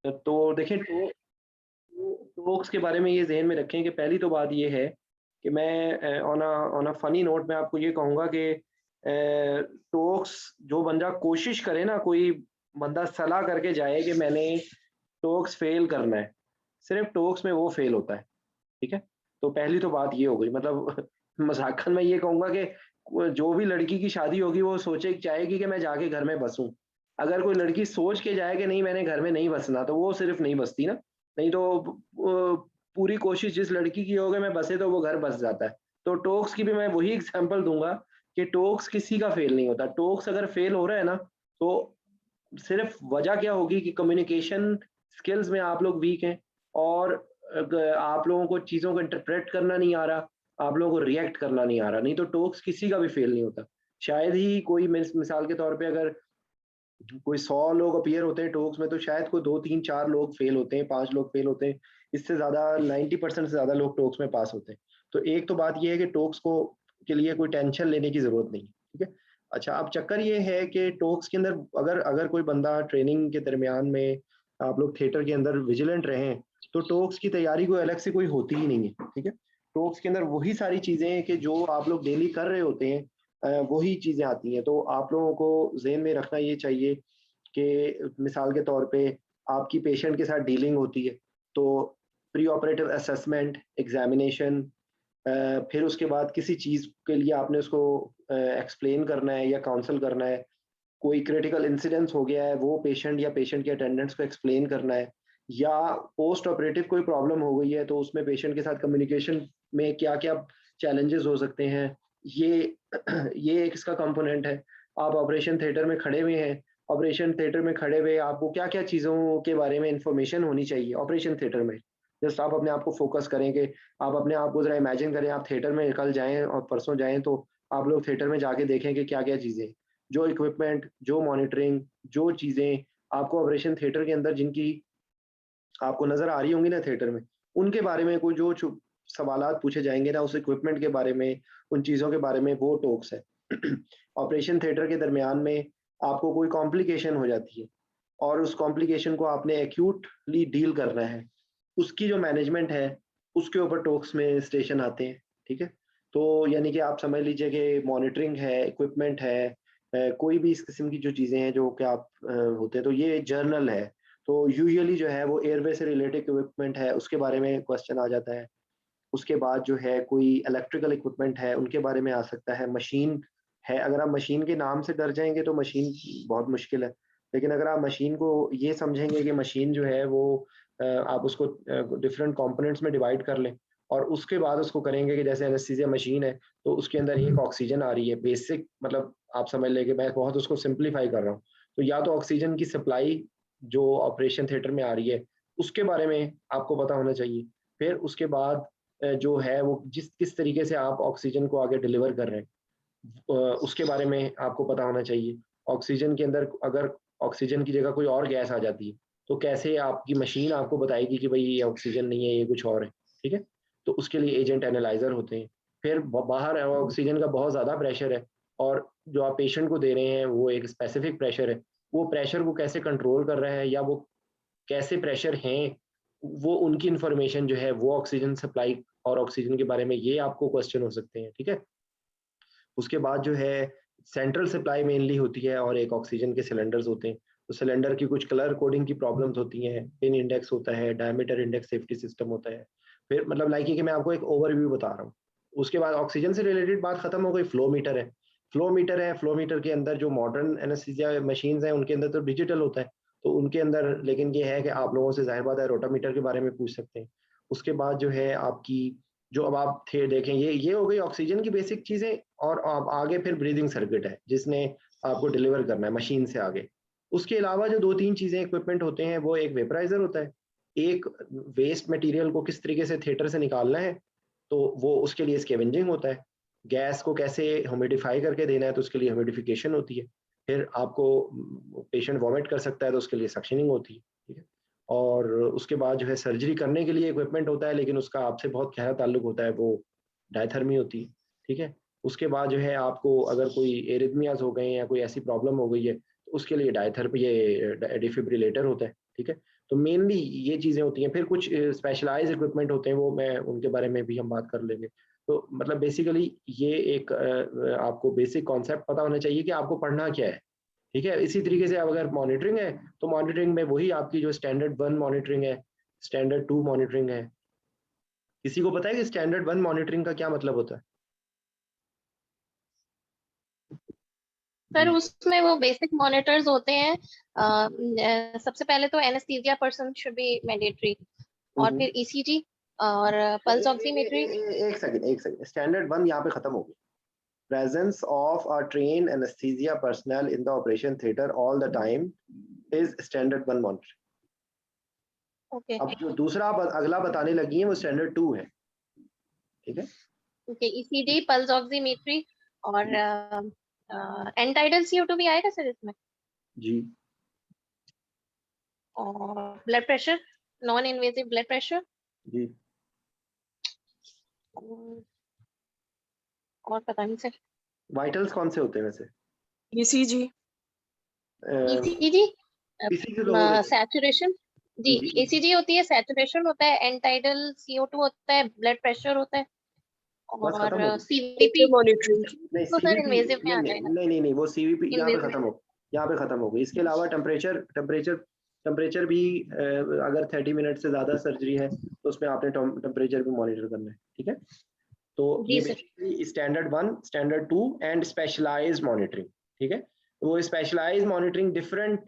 तो देखिए टोक्स के बारे में ये ज़हन में रखें कि पहली तो बात ये है कि मैं ऑन अ फ़नी नोट मैं आपको ये कहूँगा कि टोक्स जो बंदा कोशिश करे ना, कोई बंदा सलाह करके जाए कि मैंने टोक्स फ़ेल करना है, सिर्फ़ टोक्स में वो फ़ेल होता है, ठीक है? तो पहली तो बात ये हो गई, मतलब मज़ाकन मैं ये कहूँगा कि जो भी लड़की की शादी होगी वो सोचे चाहेगी कि मैं जाके घर में बसूँ। अगर कोई लड़की सोच के जाए कि नहीं मैंने घर में नहीं बसना, तो वो सिर्फ़ नहीं बसती ना, नहीं तो पूरी कोशिश जिस लड़की की हो कि मैं बसे तो वो घर बस जाता है। तो टोक्स की भी मैं वही एग्ज़ाम्पल दूँगा कि टोक्स किसी का फ़ेल नहीं होता। टोक्स अगर फ़ेल हो रहा है ना, तो सिर्फ़ वजह क्या होगी कि कम्युनिकेशन स्किल्स में आप लोग वीक हैं और आप लोगों को चीज़ों को इंटरप्रेट करना नहीं आ रहा, आप लोगों को रिएक्ट करना नहीं आ रहा, नहीं तो टोक्स किसी का भी फ़ेल नहीं होता। शायद ही कोई मिसाल के तौर पे अगर कोई 100 लोग अपीयर होते हैं टोक्स में, तो शायद कोई 2, 3, 4 लोग फेल होते हैं, 5 लोग फेल होते हैं। इससे ज़्यादा 90% से ज़्यादा लोग टोक्स में पास होते हैं। तो एक तो बात ये है कि टोक्स को के लिए कोई टेंशन लेने की ज़रूरत नहीं है, ठीक है? अच्छा, अब चक्कर ये है कि टोक्स के अंदर अगर अगर कोई बंदा ट्रेनिंग के दरमियान में आप लोग थिएटर के अंदर विजिलेंट रहें, तो टोक्स की तैयारी कोई अलग से कोई होती ही नहीं है, ठीक है? टोक्स के अंदर वही सारी चीज़ें हैं कि जो आप लोग डेली कर रहे होते हैं, वही चीज़ें आती हैं। तो आप लोगों को ज़हन में रखना ये चाहिए कि मिसाल के तौर पे आपकी पेशेंट के साथ डीलिंग होती है, तो प्री ऑपरेटिव असेसमेंट, एग्ज़ामिनेशन, फिर उसके बाद किसी चीज़ के लिए आपने उसको एक्सप्लेन करना है या काउंसल करना है। कोई क्रिटिकल इंसिडेंस हो गया है, वो पेशेंट या पेशेंट के अटेंडेंट्स को एक्सप्लेन करना है या पोस्ट ऑपरेटिव कोई प्रॉब्लम हो गई है, तो उसमें पेशेंट के साथ कम्युनिकेशन में क्या-क्या चैलेंजेस हो सकते हैं, ये ये एक इसका कंपोनेंट है। आप ऑपरेशन थिएटर में खड़े हुए हैं, ऑपरेशन थिएटर में खड़े हुए आपको क्या-क्या चीज़ों के बारे में इन्फॉर्मेशन होनी चाहिए ऑपरेशन थिएटर में। जस्ट आप अपने आप को फ़ोकस करें कि आप अपने आप को ज़रा इमेजिन करें, आप थिएटर में कल जाएँ और परसों जाएँ, तो आप लोग थिएटर में जाके देखें कि क्या-क्या चीज़ें हैं। जो इक्विपमेंट, जो मॉनिटरिंग, जो चीज़ें आपको ऑपरेशन थिएटर के अंदर जिनकी आपको नज़र आ रही होंगी ना थिएटर में, उनके बारे में कोई जो सवालात पूछे जाएँगे ना उस इक्विपमेंट के बारे में, उन चीज़ों के बारे में, वो टॉक्स है। ऑपरेशन थिएटर के दरमियान में आपको कोई कॉम्प्लिकेशन हो जाती है और उस कॉम्प्लिकेशन को आपने एक्यूटली डील करना है। उसकी जो मैनेजमेंट है, उसके ऊपर टॉक्स में स्टेशन आते हैं, ठीक है? तो यानी कि आप समझ लीजिए कि मॉनिटरिंग है, इक्विपमेंट है, कोई भी इस किस्म की जो चीज़ें हैं जो कि आप होते हैं, तो ये जर्नल है। तो यूजुअली जो है वो एयरवे से रिलेटेड इक्विपमेंट है, उसके बारे में क्वेश्चन आ जाता है। उसके बाद जो है कोई इलेक्ट्रिकल इक्विपमेंट है, उनके बारे में आ सकता है। मशीन है, अगर आप मशीन के नाम से डर जाएँगे तो मशीन बहुत मुश्किल है। लेकिन अगर आप मशीन को ये समझेंगे कि मशीन जो है वो आप उसको डिफरेंट कंपोनेंट्स में डिवाइड कर लें और उसके बाद उसको करेंगे कि जैसे एनेस्थीसिया मशीन है, तो उसके अंदर एक ऑक्सीजन आ रही है, बेसिक मतलब आप समझ लें कि मैं बहुत उसको सिम्प्लीफाई कर रहा हूँ। तो या तो ऑक्सीजन की सप्लाई जो ऑपरेशन थिएटर में आ रही है, उसके बारे में आपको पता होना चाहिए। फिर उसके बाद जो है वो जिस किस तरीके से आप ऑक्सीजन को आगे डिलीवर कर रहे हैं, उसके बारे में आपको पता होना चाहिए। ऑक्सीजन के अंदर अगर ऑक्सीजन की जगह कोई और गैस आ जाती है, तो कैसे आपकी मशीन आपको बताएगी कि भई ये ऑक्सीजन नहीं है, ये कुछ और है, ठीक है? तो उसके लिए एजेंट एनालाइज़र होते हैं। फिर ब बाहर ऑक्सीजन का बहुत ज़्यादा प्रेशर है और जो आप पेशेंट को दे रहे हैं, वो एक स्पेसिफिक प्रेशर है। वो प्रेशर को कैसे कंट्रोल कर रहा है या वो कैसे प्रेशर हैं, वो उनकी इन्फॉर्मेशन जो है, वो ऑक्सीजन सप्लाई और ऑक्सीजन के बारे में ये आपको क्वेश्चन हो सकते हैं, ठीक है? उसके बाद जो है सेंट्रल सप्लाई मेनली होती है और एक ऑक्सीजन के सिलेंडर्स होते हैं। तो सिलेंडर की कुछ कलर कोडिंग की प्रॉब्लम्स होती हैं, पिन इंडेक्स होता है, डायमीटर इंडेक्स सेफ्टी सिस्टम होता है। फिर मतलब लाइक है कि मैं आपको एक ओवरव्यू बता रहा हूँ। उसके बाद ऑक्सीजन से रिलेटेड बात खत्म हो गई, फ्लो मीटर है। फ्लो मीटर है, फ्लो मीटर के अंदर जो मॉडर्न एनेस्थीसिया मशीन्स हैं, उनके अंदर तो डिजिटल होता है। तो उनके अंदर लेकिन ये है कि आप लोगों से ज़ाहिर बात है रोटामीटर के बारे में पूछ सकते हैं। उसके बाद जो है आपकी जो अब आप थे देखें ये हो गई ऑक्सीजन की बेसिक चीज़ें और अब आगे फिर ब्रीथिंग सर्किट है, जिसने आपको डिलीवर करना है मशीन से आगे। उसके अलावा जो 2-3 चीज़ें इक्विपमेंट होते हैं, वो एक वेपराइज़र होता है, एक वेस्ट मटीरियल को किस तरीके से थिएटर से निकालना है, तो वो उसके लिए स्कैवेंजिंग होता है। गैस को कैसे ह्यूमिडिफ़ाई करके देना है, तो उसके लिए ह्यूमिडिफ़िकेशन होती है। फिर आपको पेशेंट वॉमिट कर सकता है, तो उसके लिए सक्शनिंग होती है, ठीक है? और उसके बाद जो है सर्जरी करने के लिए इक्विपमेंट होता है, लेकिन उसका आपसे बहुत गहरा ताल्लुक होता है, वो डायथर्मी होती है, ठीक है? उसके बाद जो है आपको अगर कोई एरिथमियाज़ हो गए हैं या कोई ऐसी प्रॉब्लम हो गई है, उसके लिए डायथेरेपी, ये डिफिब्रिलेटर होता है, ठीक है। तो मेनली ये चीज़ें होती हैं। फिर कुछ स्पेशलाइज़ इक्विपमेंट होते हैं, वो मैं उनके बारे में भी हम बात कर लेंगे। तो मतलब बेसिकली ये एक आपको बेसिक कॉन्सेप्ट पता होना चाहिए कि आपको पढ़ना क्या है, ठीक है। इसी तरीके से अब अगर मॉनिटरिंग है, तो मॉनिटरिंग में वही आपकी जो स्टैंडर्ड 1 मॉनिटरिंग है, स्टैंडर्ड 2 मॉनिटरिंग है। किसी को पता है कि स्टैंडर्ड 1 मॉनिटरिंग का क्या मतलब होता है? सर जी। उसमें वो बेसिक मॉनिटर्स होते हैं। सबसे पहले तो anaesthesia person should be mandatory, और फिर ईसीजी और पल्स ऑक्सीमेट्री। एक सेकंड, स्टैंडर्ड 1 यहाँ पे खत्म हो गया। Presence of a trained anesthesia personnel in the operation theater all the time is standard 1 monitoring. Okay अब जो दूसरा अगला बताने लगी है वो स्टैंडर्ड 2 है, ठीक है। ओके, ईसीजी, पल्स ऑक्सीमेट्री और एंड टाइडल CO2 भी आएगा सर इसमें, जी और blood pressure, non invasive blood pressure, जी। और पता नहीं सर। वाइटल्स कौन से होते हैं वैसे? ईसीजी, ईसीजी, किसी के लोगों में सैचुरेशन जी, जी ईसीजी होती है, सैचुरेशन होता है, एंड टाइडल CO2 होता है, ब्लड प्रेशर होता है, बस खत्म हो और गई। CVP monitoring. नहीं तो सर सीवीपी, इन्वेसिव में आ नहीं जाएगा। नहीं नहीं नहीं, वो सीवीपी यहाँ पे इन्वेसिव, खत्म हो, यहाँ पे खत्म हो गई। इसके अलावा टेम्परेचर भी अगर 30 मिनट से ज़्यादा सर्जरी है तो उसमें आपने टेम्परेचर भी मॉनिटर करना है, ठीक है। तो जी ये sir. Basically standard 1, standard 2 and specialised monitoring, ठीक है। वो स्पेशलाइज्ड मॉनिटरिंग डिफरेंट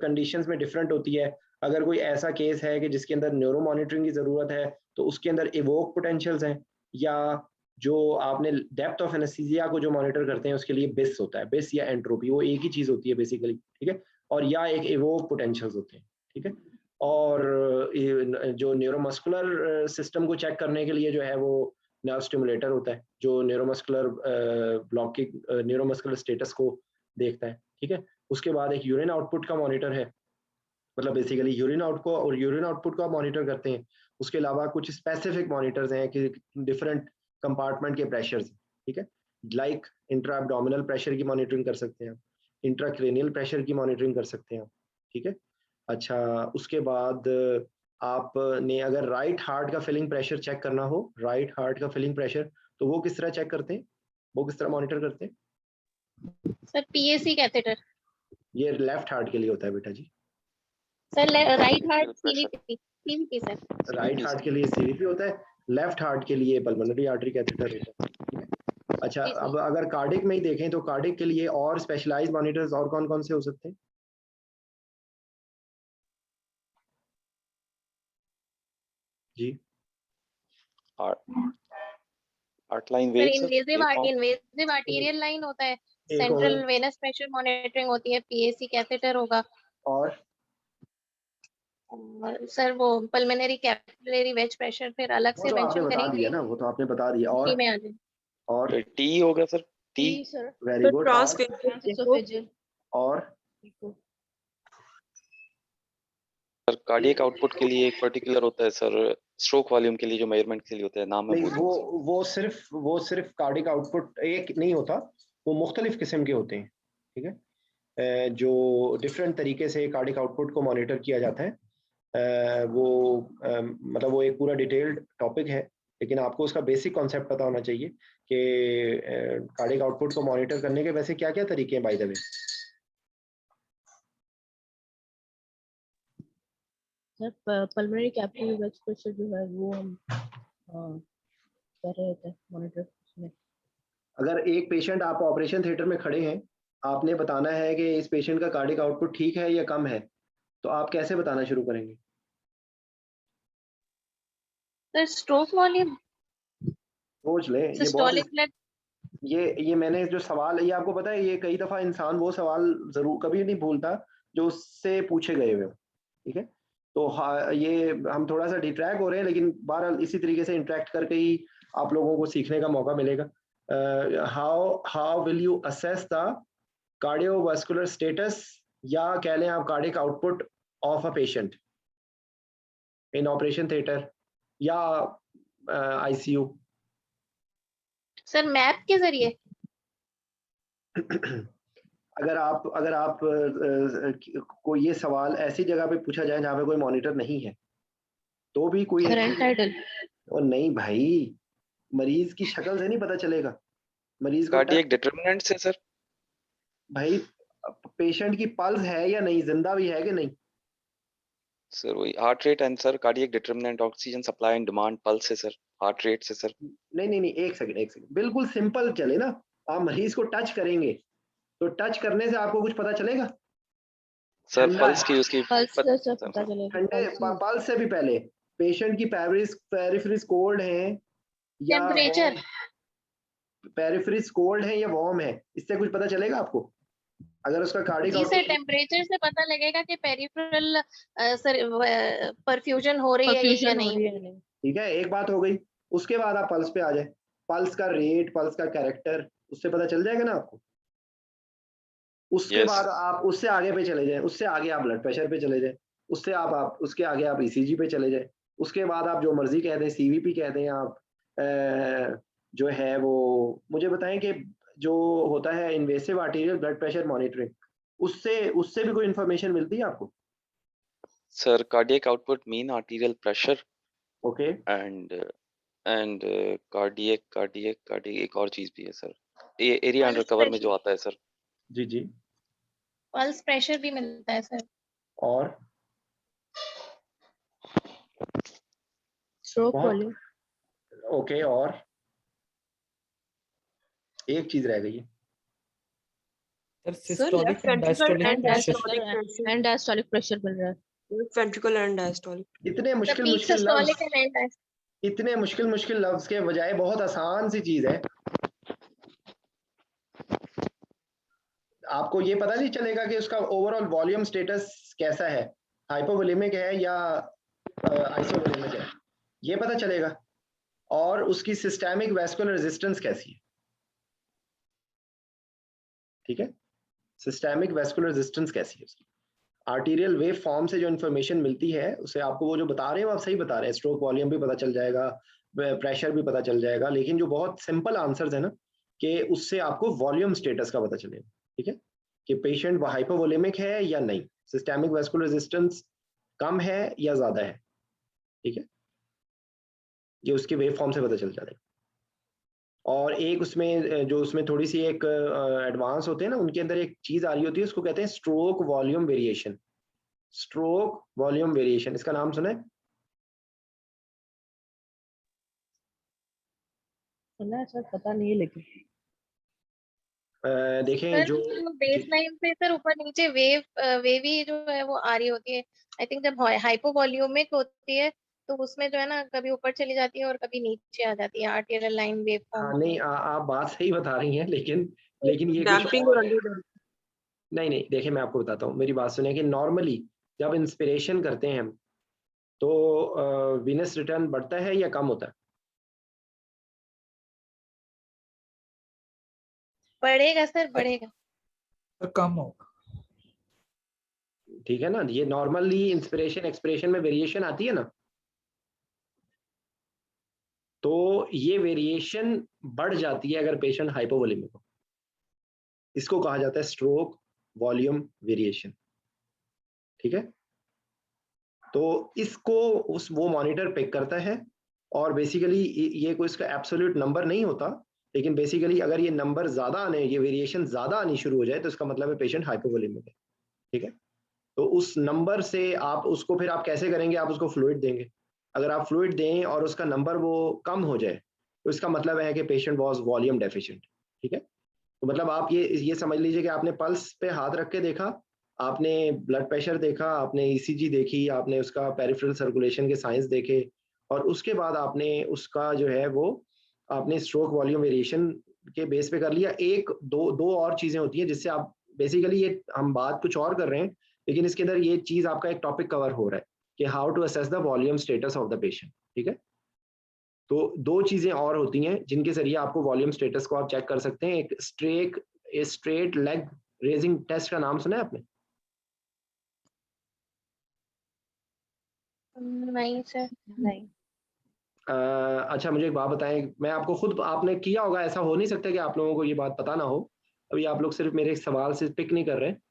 कंडीशंस में डिफरेंट होती है। अगर कोई ऐसा केस है कि जिसके अंदर न्यूरो मॉनिटरिंग की ज़रूरत है, तो उसके अंदर इवोक पोटेंशियल्स हैं, या जो आपने डेप्थ ऑफ एनेस्थीसिया को जो मॉनिटर करते हैं उसके लिए बिस होता है, बिस या एंट्रोपी, वो एक ही चीज़ होती है बेसिकली, ठीक है। और या एक इवोक पोटेंशियल्स होते हैं, ठीक है। और जो न्यूरोमस्कुलर सिस्टम को चेक करने के लिए जो है वो नर्व स्टिमुलेटर होता है, जो न्यूरोमस्कुलर ब्लॉकिंग, न्यूरोमस्कुलर स्टेटस को देखता है, ठीक है। उसके बाद एक यूरिन आउटपुट का मॉनिटर है, मतलब बेसिकली यूरिन आउटपुट को आप मॉनिटर करते हैं। उसके अलावा कुछ स्पेसिफिक मॉनिटर्स हैं कि डिफरेंट कंपार्टमेंट के प्रेशर्स, ठीक है। लाइक इंट्रा एब्डोमिनल प्रेशर की मॉनिटरिंग कर सकते हैं आप, इंट्राक्रेनियल प्रेशर की मॉनिटरिंग कर सकते हैं आप, ठीक है। अच्छा, उसके बाद आपने अगर राइट हार्ट का फिलिंग प्रेशर चेक करना हो, राइट हार्ट का फिलिंग प्रेशर, तो वो किस तरह चेक करते हैं, वो किस तरह मॉनिटर करते हैं? Sir PAC catheter. ये लेफ्ट हार्ट के लिए होता है बेटा जी। Sir right heart CVP, CVP sir. Right heart के लिए सीवीपी होता है, लेफ्ट हार्ट के लिए पल्मोनरी आर्टरी कैथेटर होता है, ठीक है। अच्छा, जी सर। अब अगर कार्डिक में ही देखें तो कार्डिक के लिए और स्पेशलाइज्ड मॉनिटर्स और कौन-कौन से हो सकते हैं? जी art line sir wave sir, invasive arterial line होता है, एक हो सेंट्रल गया, वेनस प्रेशर मॉनिटरिंग होती है, पीएसी कैथेटर होगा, और और सर वो पल्मोनरी कैपिलरी वेज प्रेशर फिर अलग वो से तो आपने मेंशन बता दिया करेंगे। ना, वो तो आपने बता दिया। जी में आ जाए। और टी हो गया सर, टी जी सर। Very good. ट्रांसफेजियल, और सर कार्डियक आउटपुट के लिए एक पर्टिकुलर होता है सर, स्ट्रोक वॉल्यूम के लिए जो मेजरमेंट के लिए होता है, नाम मैं नहीं, भूल रहा हूँ। वो सिर्फ कार्डिक आउटपुट एक नहीं होता, वो मुख्तलिफ किस्म के होते हैं, ठीक है। जो डिफरेंट तरीके से कार्डिक आउटपुट को मॉनिटर किया जाता है, वो मतलब वो एक पूरा डिटेल्ड टॉपिक है, लेकिन आपको उसका बेसिक कॉन्सेप्ट पता होना चाहिए कि कार्डिक आउटपुट को मॉनिटर करने के वैसे क्या क्या तरीके हैं by the way. Sir pulmonary capillary wedge pressure जो है वो हम कर रहे थे मॉनिटर उसमें। अगर एक पेशेंट, आप ऑपरेशन थिएटर में खड़े हैं, आपने बताना है कि इस पेशेंट का कार्डिक आउटपुट ठीक है या कम है, तो आप कैसे बताना शुरू करेंगे? सर स्ट्रोक वॉल्यूम, सोच लें, ये बहुत, सिस्टोलिक ब्लड। ये मैंने जो सवाल, ये आपको पता है, ये कई दफा इंसान वो सवाल जरूर कभी नहीं भूलता जो उससे पूछे गए हुए हो, ठीक है। तो हाँ, ये हम थोड़ा सा डिट्रैक्ट हो रहे हैं, लेकिन बहरहाल इसी तरीके से इंटरेक्ट करके ही आप लोगों को सीखने का मौका मिलेगा। How will you assess the cardiovascular status, या कह लें आप cardiac output of a patient in operation theatre या आईसीयू? सर मैप के जरिए। अगर आप को ये सवाल ऐसी जगह पे पूछा जाए जहाँ पे कोई मॉनिटर नहीं है, तो भी कोई करंट टाइटल। और नहीं भाई, मरीज की शक्ल से नहीं पता चलेगा, मरीज को कार्डियक डिटरमिनेंट से सर। भाई पेशेंट की पल्स है या नहीं, जिंदा भी है कि नहीं। सर वही heart rate and sir cardiac determinant oxygen supply and demand pulse से सर, हार्ट रेट से सर। नहीं, एक सेकंड, बिल्कुल सिंपल चले ना। आप मरीज को टच करेंगे तो टच करने से आपको कुछ पता चलेगा? सर ठंडा पल्स है, की उसकी पल्स से सब सर, पता चलेगा। ठंडे पल्स से भी पहले पेशेंट की पेरिफेरल्स कोल्ड है या टेम्परेचर, पेरिफेरल्स कोल्ड है या वार्म है, इससे कुछ पता चलेगा आपको? अगर उसका कार्डियक जी सर, आउटपुट, टेम्परेचर से पता लगेगा कि पेरिफेरल सर परफ्यूजन हो रही है या परफ्यूजन हो नहीं। रही है नहीं। ठीक है, एक बात हो गई। उसके बाद आप पल्स पे आ जाए, पल्स का रेट, पल्स का कैरेक्टर, उससे पता चल जाएगा ना आपको। उसके यस बाद आप उससे आगे पे चले जाएं, उससे आगे आप ब्लड प्रेशर पे चले जाएं, उससे आप उसके आगे आप ईसीजी पे चले जाएं, उसके बाद आप जो मर्जी कह दें, सीवीपी कह दें आप, जो है वो मुझे बताएं कि जो होता है invasive arterial blood pressure monitoring, उससे उससे भी कोई इंफॉर्मेशन मिलती है आपको? Sir, cardiac output, mean arterial pressure okay, and cardiac एक और चीज भी है सर, ये एरिया अंडर पल्स कवर में जो प्रेशर, आता है सर। जी जी। पल्स प्रेशर भी मिलता है सर। और स्ट्रोक बहुत वॉल्यूम। ओके, और एक चीज रह गई है। Sir sir systolic left end ventricle diastolic end pressure. Diastolic end diastolic pressure मिल रहा है। Left ventricle end diastolic. इतने द मुश्किल पीक मुश्किल सिस्टोलिक लफ्ज, एंड इतने मुश्किल मुश्किल लफ्ज के बजाय बहुत आसान सी चीज है। आपको ये पता नहीं चलेगा कि उसका ओवरऑल वॉल्यूम स्टेटस कैसा है, हाइपोवोलेमिक है या आइसोवोलेमिक है, ये पता चलेगा। और उसकी सिस्टेमिक वैस्कुलर रेजिस्टेंस कैसी है, ठीक है, सिस्टेमिक वैस्कुलर रेजिस्टेंस कैसी है उसकी। आर्टीरियल वेव फॉर्म से जो इन्फॉर्मेशन मिलती है उसे आपको वो जो बता रहे हैं आप सही बता रहे हैं, स्ट्रोक वॉल्यूम भी पता चल जाएगा, प्रेशर भी पता चल जाएगा, लेकिन जो बहुत सिंपल आंसर्स है ना कि उससे आपको वॉल्यूम स्टेटस का पता चलेगा, ठीक है, कि पेशेंट हाइपोवोलेमिक है या नहीं, सिस्टेमिक वैस्कुलर रेजिस्टेंस कम है या ज्यादा है, ठीक है, ये उसके वेव फॉर्म से पता चल जाएगा। और एक उसमें जो उसमें थोड़ी सी एक एडवांस होते हैं ना, उनके अंदर एक चीज आ रही होती है, उसको कहते हैं stroke volume variation. Stroke volume variation, इसका नाम सुना है? सुना है सर, पता नहीं है लेकिन। देखें सर जो बेस लाइन से सर ऊपर नीचे वेवी जो है वो आ रही होती है। आई थिंक जब हाइपोवॉल्यूमिक होती है तो उसमें जो है ना कभी ऊपर चली जाती है और कभी नीचे आ जाती है आर्टेरियल लाइन वेव फॉर्म। हाँ नहीं, आप बात सही बता रही हैं, लेकिन ये कुछ डैम्पिंग और और है। अंडर। नहीं, देखिए मैं आपको बताता हूँ, मेरी बात सुनिए कि नॉर्मली जब इंस्पिरेशन करते हैं हम तो वीनस रिटर्न बढ़ता है या कम होता है? बढ़ेगा सर, बढ़ेगा। सर कम होगा। ठीक है ना, ये नॉर्मली इंस्पिरेशन एक्सपिरेशन में वेरिएशन आती है ना, तो ये वेरिएशन बढ़ जाती है अगर पेशेंट हाइपोवोलेमिक हो। इसको कहा जाता है स्ट्रोक वॉल्यूम वेरिएशन, ठीक है। तो इसको वो मॉनिटर पिक करता है, और बेसिकली ये कोई इसका एब्सोल्यूट नंबर नहीं होता, लेकिन बेसिकली अगर ये नंबर ज्यादा आने, ये वेरिएशन ज्यादा आनी शुरू हो जाए तो इसका मतलब है पेशेंट हाइपोवोलेमिक है, ठीक है। तो उस नंबर से आप उसको फिर आप कैसे करेंगे, आप उसको फ्लूइड देंगे। अगर आप फ्लूइड दें और उसका नंबर वो कम हो जाए तो इसका मतलब है कि पेशेंट वाज वॉल्यूम डेफिशिएंट, ठीक है। तो मतलब आप ये समझ लीजिए कि आपने पल्स पे हाथ रख के देखा, आपने ब्लड प्रेशर देखा, आपने ईसीजी देखी, आपने उसका पेरिफेरल सर्कुलेशन के साइंस देखे, और उसके बाद आपने उसका जो है वो आपने स्ट्रोक वॉल्यूम वेरिएशन के बेस पे कर लिया। एक दो और चीजें होती हैं जिससे आप बेसिकली, ये हम बात कुछ और कर रहे हैं लेकिन इसके अंदर ये चीज आपका एक टॉपिक कवर हो रहा है कि how to assess the volume status of the patient, ठीक है। तो दो चीजें और होती हैं जिनके जरिए आपको वॉल्यूम स्टेटस को आप चेक कर सकते हैं। एक स्ट्रेट लेग रेजिंग टेस्ट का नाम सुना है आपने? नहीं सर, नहीं। अच्छा मुझे एक बात बताएं, मैं आपको खुद, आपने किया होगा, ऐसा हो नहीं सकता कि आप लोगों को ये बात पता ना हो, अभी आप लोग सिर्फ मेरे सवाल से पिक नहीं कर रहे हैं,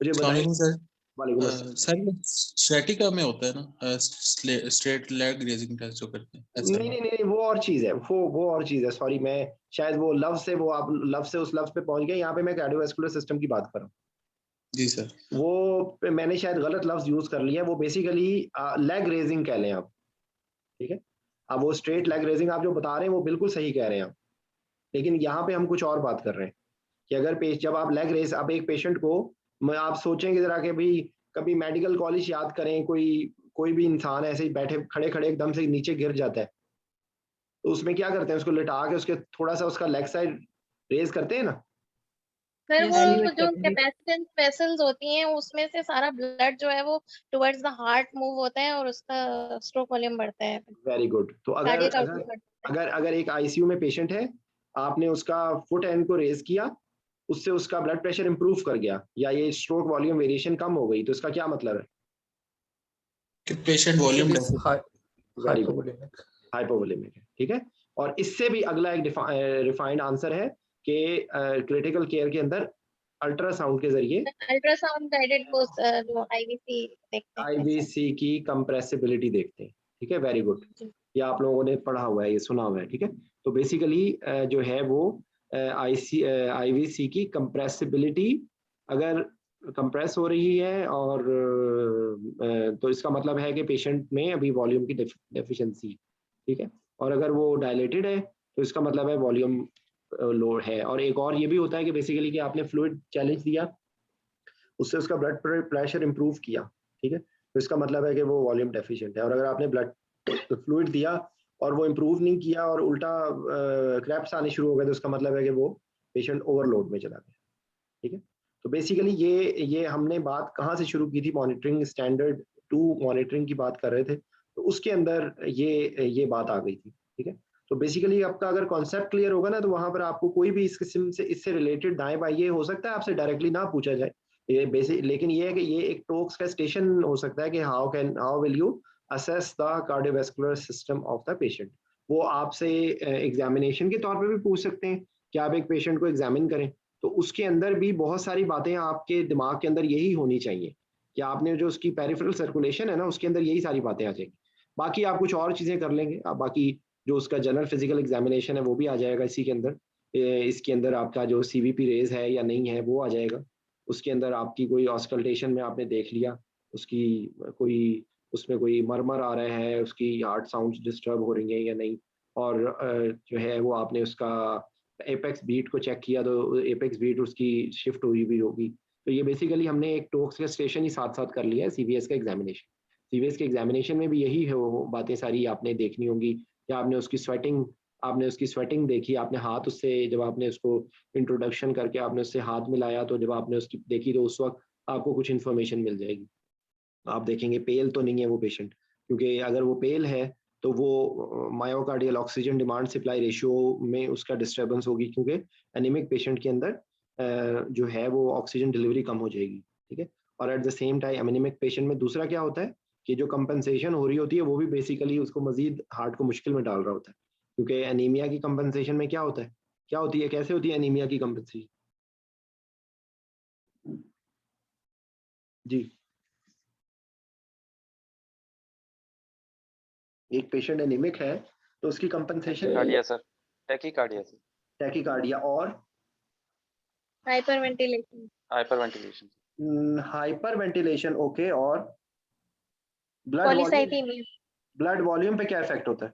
मुझे बताइए। सर वालेकुम अस्सलाम। सर स्टैटिका में होता है ना स्ट्रेट लेग रेजिंग टेस्ट जो करते हैं ऐसा नहीं नहीं नहीं, वो और चीज है, वो और चीज है, सॉरी, मैं शायद वो लफ्ज से, वो आप लफ्ज से उस लफ्ज पे पहुंच गए। यहाँ पे मैं कार्डियोवास्कुलर सिस्टम की बात कर रहा हूँ। जी सर। वो मैंने शायद गलत लफ्ज यूज कर लिया। वो बेसिकली लेग रेजिंग कह लें आप, ठीक है। अब वो स्ट्रेट लेग रेजिंग आप जो बता रहे हैं वो बिल्कुल सही कह रहे हैं आप, लेकिन यहाँ पे हम कुछ और बात कर रहे हैं कि अगर जब आप लेग रेस, आप एक पेशेंट को, आप सोचेंगे जरा कि भाई कभी मेडिकल कॉलेज याद करें, कोई भी इंसान ऐसे ही बैठे खड़े खड़े एकदम से नीचे गिर जाता है, तो उसमें क्या करते हैं, उसको लिटा के उसके थोड़ा सा उसका लेग साइड रेज करते हैं ना। सर Yes, वो elevate जो करते हैं। कैपेसिटेंस वेसल्स होती हैं उसमें से सारा ब्लड जो है वो टुवर्ड्स द हार्ट मूव होता है और उसका स्ट्रोक वॉल्यूम बढ़ता है, वेरी गुड। तो अगर कार्डियक अगर आउटपुट बढ़ता है। अगर अगर एक आईसीयू में पेशेंट है, आपने उसका फुट एंड को रेज किया, उससे उसका ब्लड प्रेशर इंप्रूव कर गया, या ये स्ट्रोक वॉल्यूम वेरिएशन कम हो गई, तो इसका क्या मतलब है? कि patient volume very good, hypovolemic. Hypovolemic है, ठीक है। और इससे भी अगला एक रिफाइंड आंसर है कि क्रिटिकल केयर के अंदर अल्ट्रासाउंड के जरिए अल्ट्रासाउंड गाइडेड वो जो आईवीसी देखते हैं ऐसा। आईवीसी की कंप्रेसिबिलिटी देखते हैं, ठीक है। वेरी गुड, जी। ये आप लोगों ने पढ़ा हुआ है, ये सुना हुआ है, ठीक है। तो बेसिकली जो है वो आईवीसी की कंप्रेसिबिलिटी अगर कंप्रेस हो रही है, और तो इसका मतलब है कि पेशेंट में अभी वॉल्यूम की डेफिशिएंसी, ठीक है। और अगर वो डायलेटेड है तो इसका मतलब है वॉल्यूम लो है। और एक और ये भी होता है कि बेसिकली कि आपने फ्लूइड चैलेंज दिया, उससे उसका ब्लड प्रेशर इंप्रूव किया, ठीक है, तो इसका मतलब है कि वो वॉल्यूम डेफिशिएंट है। और अगर आपने ब्लड फ्लूइड दिया और वो इंप्रूव नहीं किया और उल्टा क्रैप्स आने शुरू हो गए, तो उसका मतलब है कि वो पेशेंट ओवरलोड में चला गया, ठीक है। तो बेसिकली ये हमने बात कहाँ से शुरू की थी, मॉनिटरिंग स्टैंडर्ड 2 मॉनिटरिंग की बात कर रहे थे, तो उसके अंदर ये बात आ गई थी, ठीक है। तो बेसिकली आपका अगर कॉन्सेप्ट क्लियर होगा ना, तो वहां पर आपको कोई भी इस किस्म से इससे रिलेटेड दाएं बाएं, ये हो सकता है आपसे डायरेक्टली ना पूछा जाए, ये बेसिक, लेकिन ये है कि ये एक टॉक्स का स्टेशन हो सकता है कि how will you assess the cardiovascular system of the patient. वो आपसे एग्जामिनेशन के तौर पे भी पूछ सकते हैं कि आप एक पेशेंट को एग्जामिन करें, तो उसके अंदर भी बहुत सारी बातें आपके दिमाग के अंदर यही होनी चाहिए कि आपने जो उसकी पेरिफेरल सर्कुलेशन है ना, उसके अंदर यही सारी बातें आ जाएंगी। बाकी आप कुछ और चीजें कर लेंगे, आप बाकी जो उसका जनरल फिजिकल एग्जामिनेशन है वो भी आ जाएगा इसी के अंदर। इसके अंदर आपका जो सीवीपी रेज है या नहीं है वो आ जाएगा। उसके अंदर आपकी कोई ऑस्कल्टेशन में आपने देख लिया, उसकी कोई उसमें कोई मरमर आ रहा है, उसकी हार्ट साउंड्स डिस्टर्ब हो रही हैं या नहीं, और जो है वो आपने उसका एपेक्स बीट को चेक किया, तो एपेक्स बीट उसकी शिफ्ट हुई भी होगी। तो ये बेसिकली हमने एक टॉक्स का स्टेशन ही साथ साथ कर लिया है सीवीएस का एग्जामिनेशन। सीवीएस के एग्जामिनेशन में भी यही है, वो बातें सारी आपने देखनी होंगी, कि आपने उसकी स्वेटिंग देखी, आपने हाथ उससे, जब आपने उसको इंट्रोडक्शन करके आपने उससे हाथ मिलाया, तो जब आपने उसकी देखी तो उस वक्त आपको कुछ इन्फॉर्मेशन मिल जाएगी। आप देखेंगे पेल तो नहीं है वो पेशेंट, क्योंकि अगर वो पेल है तो वो myocardial oxygen demand supply ratio में उसका डिस्टर्बेंस होगी, क्योंकि एनीमिक पेशेंट के अंदर जो है वो ऑक्सीजन डिलीवरी कम हो जाएगी, ठीक है। और at the same time anaemic patient में दूसरा क्या होता है कि जो कंपनसेशन हो रही होती है वो भी बेसिकली उसको मजीद हार्ट को मुश्किल में डाल रहा होता है, क्योंकि एनीमिया की कंपनसेशन में क्या होता है, क्या होती है, कैसे होती है एनीमिया की कंपनसेशन? जी, एक पेशेंट एनीमिक है तो उसकी compensation tachycardia sir, tachycardia sir, tachycardia और hyperventilation. Hyperventilation. Hyper ventilation, okay, और blood volume, polycythaemia. Blood volume पे क्या इफेक्ट होता है?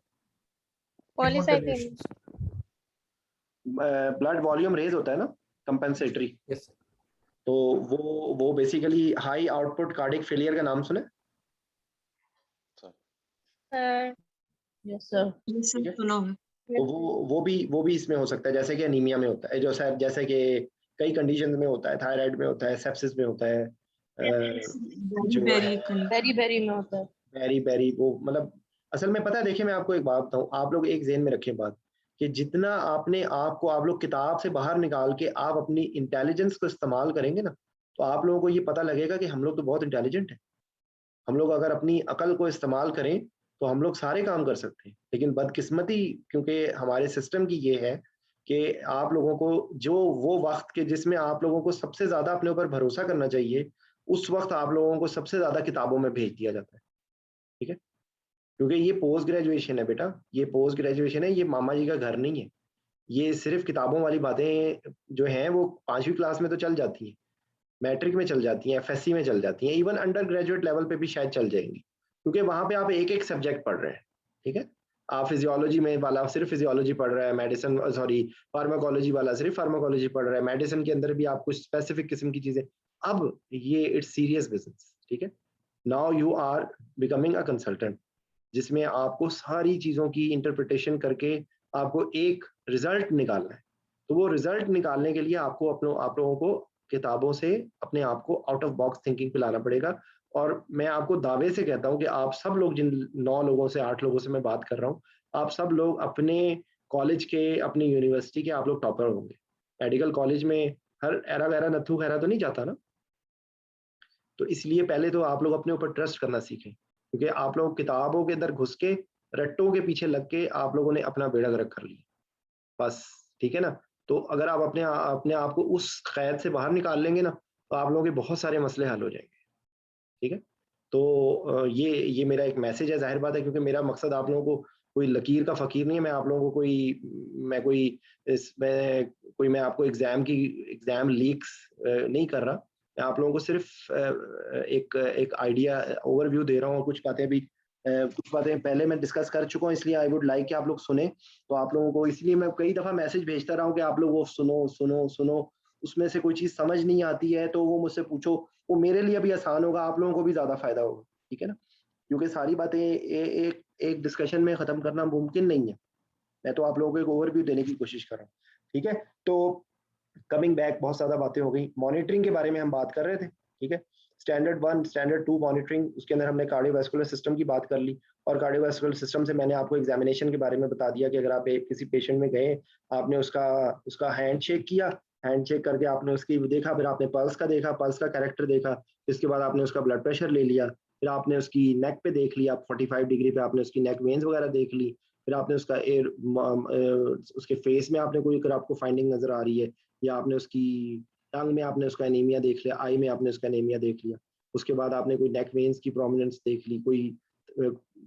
पॉलीसाइथेमिया। ब्लड वॉल्यूम रेज होता है ना, कंपेंसेटरी, यस तो वो basically high output cardiac failure का नाम सुने? Yes sir. Yes, sir. ठीक है, सुना है. तो वो भी इसमें हो सकता है, जैसे कि एनीमिया में होता है, जो शायद जैसे कि कई कंडीशन में होता है, थायराइड में होता है, सेप्सिस में होता है, जो Very है बेरी बेरी में होता है। बेरी वो मतलब, असल में पता है, देखिए मैं आपको एक बात बताऊं, आप लोग एक ज़हन में रखें बात, कि जितना आपने आपको आप लोग किताब से बाहर निकाल के आप अपनी इंटेलिजेंस को इस्तेमाल करेंगे ना, तो आप लोगों को ये पता लगेगा कि हम लोग तो बहुत इंटेलिजेंट हैं। हम लोग अगर अपनी अकल को इस्तेमाल करें तो हम लोग सारे काम कर सकते हैं, लेकिन बदकिस्मती क्योंकि हमारे सिस्टम की ये है कि आप लोगों को जो वो वक्त के जिसमें आप लोगों को सबसे ज्यादा अपने ऊपर भरोसा करना चाहिए, उस वक्त आप लोगों को सबसे ज्यादा किताबों में भेज दिया जाता है। ठीक है, क्योंकि ये पोस्ट ग्रेजुएशन है बेटा, ये पोस्ट ग्रेजुएशन है, ये मामा जी का घर नहीं है। ये सिर्फ किताबों वाली बातें जो हैं वो 5वीं क्लास में तो चल जाती हैं, मैट्रिक में चल जाती हैं, एफएससी में चल जाती हैं, इवन अंडर ग्रेजुएट लेवल पे भी शायद चल जाएंगी, क्योंकि वहां पे आप एक एक सब्जेक्ट पढ़ रहे हैं। ठीक है, आप फिजियोलॉजी में वाला सिर्फ फिजियोलॉजी पढ़ रहा है, मेडिसिन सॉरी फार्माकोलॉजी वाला सिर्फ फार्माकोलॉजी पढ़ रहा है, मेडिसिन के अंदर भी आप कुछ स्पेसिफिक किस्म की चीजें। अब ये इट्स सीरियस बिजनेस। ठीक है, now you are becoming a consultant, जिसमें आपको सारी चीजों की इंटरप्रिटेशन करके आपको एक रिजल्ट निकालना है। तो वो रिजल्ट निकालने के लिए आपको आप लोगों को किताबों से अपने आप को आउट ऑफ बॉक्स थिंकिंग पे लाना पड़ेगा। और मैं आपको दावे से कहता हूँ कि आप सब लोग, जिन 9 लोगों से 8 लोगों से मैं बात कर रहा हूँ, आप सब लोग अपने कॉलेज के, अपनी यूनिवर्सिटी के आप लोग टॉपर होंगे। मेडिकल कॉलेज में हर एरा वैरा नथु खैरा तो नहीं जाता ना। तो इसलिए पहले तो आप लोग अपने ऊपर ट्रस्ट करना सीखें, क्योंकि आप लोग किताबों के अंदर घुस के रट्टों के पीछे लग के आप लोगों ने अपना बेड़ा गर्क कर लिया बस। ठीक है ना, तो अगर आप अपने आप को उस कैद से बाहर निकाल लेंगे ना, तो आप लोगों के बहुत सारे मसले हल हो जाएंगे। ठीक है, तो ये मेरा एक मैसेज है, जाहिर बात है, क्योंकि मेरा मकसद आप लोगों को कोई लकीर का फकीर नहीं है। मैं आप लोगों को मैं आपको एग्जाम लीक्स नहीं कर रहा। मैं आप लोगों को सिर्फ एक आइडिया ओवरव्यू दे रहा हूँ। कुछ बातें पहले मैं डिस्कस कर चुका हूँ, इसलिए आई वुड लाइक कि आप लोग सुने। तो आप लोगों को इसलिए मैं कई दफा मैसेज भेजता रहा हूँ कि आप लोग वो सुनो सुनो सुनो, उसमें से कोई चीज समझ नहीं आती है तो वो मुझसे पूछो, वो मेरे लिए भी आसान होगा, आप लोगों को भी ज्यादा फायदा होगा। ठीक है ना, क्योंकि सारी बातें एक डिस्कशन में खत्म करना मुमकिन नहीं है। मैं तो आप लोगों को एक ओवरव्यू देने की कोशिश कर रहा हूँ। ठीक है, तो कमिंग बैक, बहुत ज्यादा बातें हो गई। मॉनिटरिंग के बारे में हम बात कर रहे थे। ठीक है, स्टैंडर्ड 1, स्टैंडर्ड 2 मॉनिटरिंग, उसके अंदर हमने कार्डियोवास्कुलर सिस्टम की बात कर ली। और कार्डियोवास्कुलर सिस्टम से मैंने आपको एग्जामिनेशन के बारे में बता दिया कि अगर आप किसी पेशेंट में गए, आपने उसका हैंड शेक किया, हैंड शेक करके आपने उसकी देखा, फिर आपने पल्स का देखा, पल्स का कैरेक्टर देखा, इसके बाद आपने उसका ब्लड प्रेशर ले लिया, फिर आपने उसकी नेक पे देख लिया, 45 डिग्री पे आपने उसकी नेक वेन्स वगैरह देख ली, फिर आपने उसका उसके फेस में आपने कोई, अगर आपको फाइंडिंग नजर आ रही है, या आपने उसकी टंग में आपने उसका एनीमिया देख लिया, आई में आपने उसका एनीमिया देख लिया, उसके बाद आपने कोई नेक वेन्स की प्रोमिनेंस देख ली,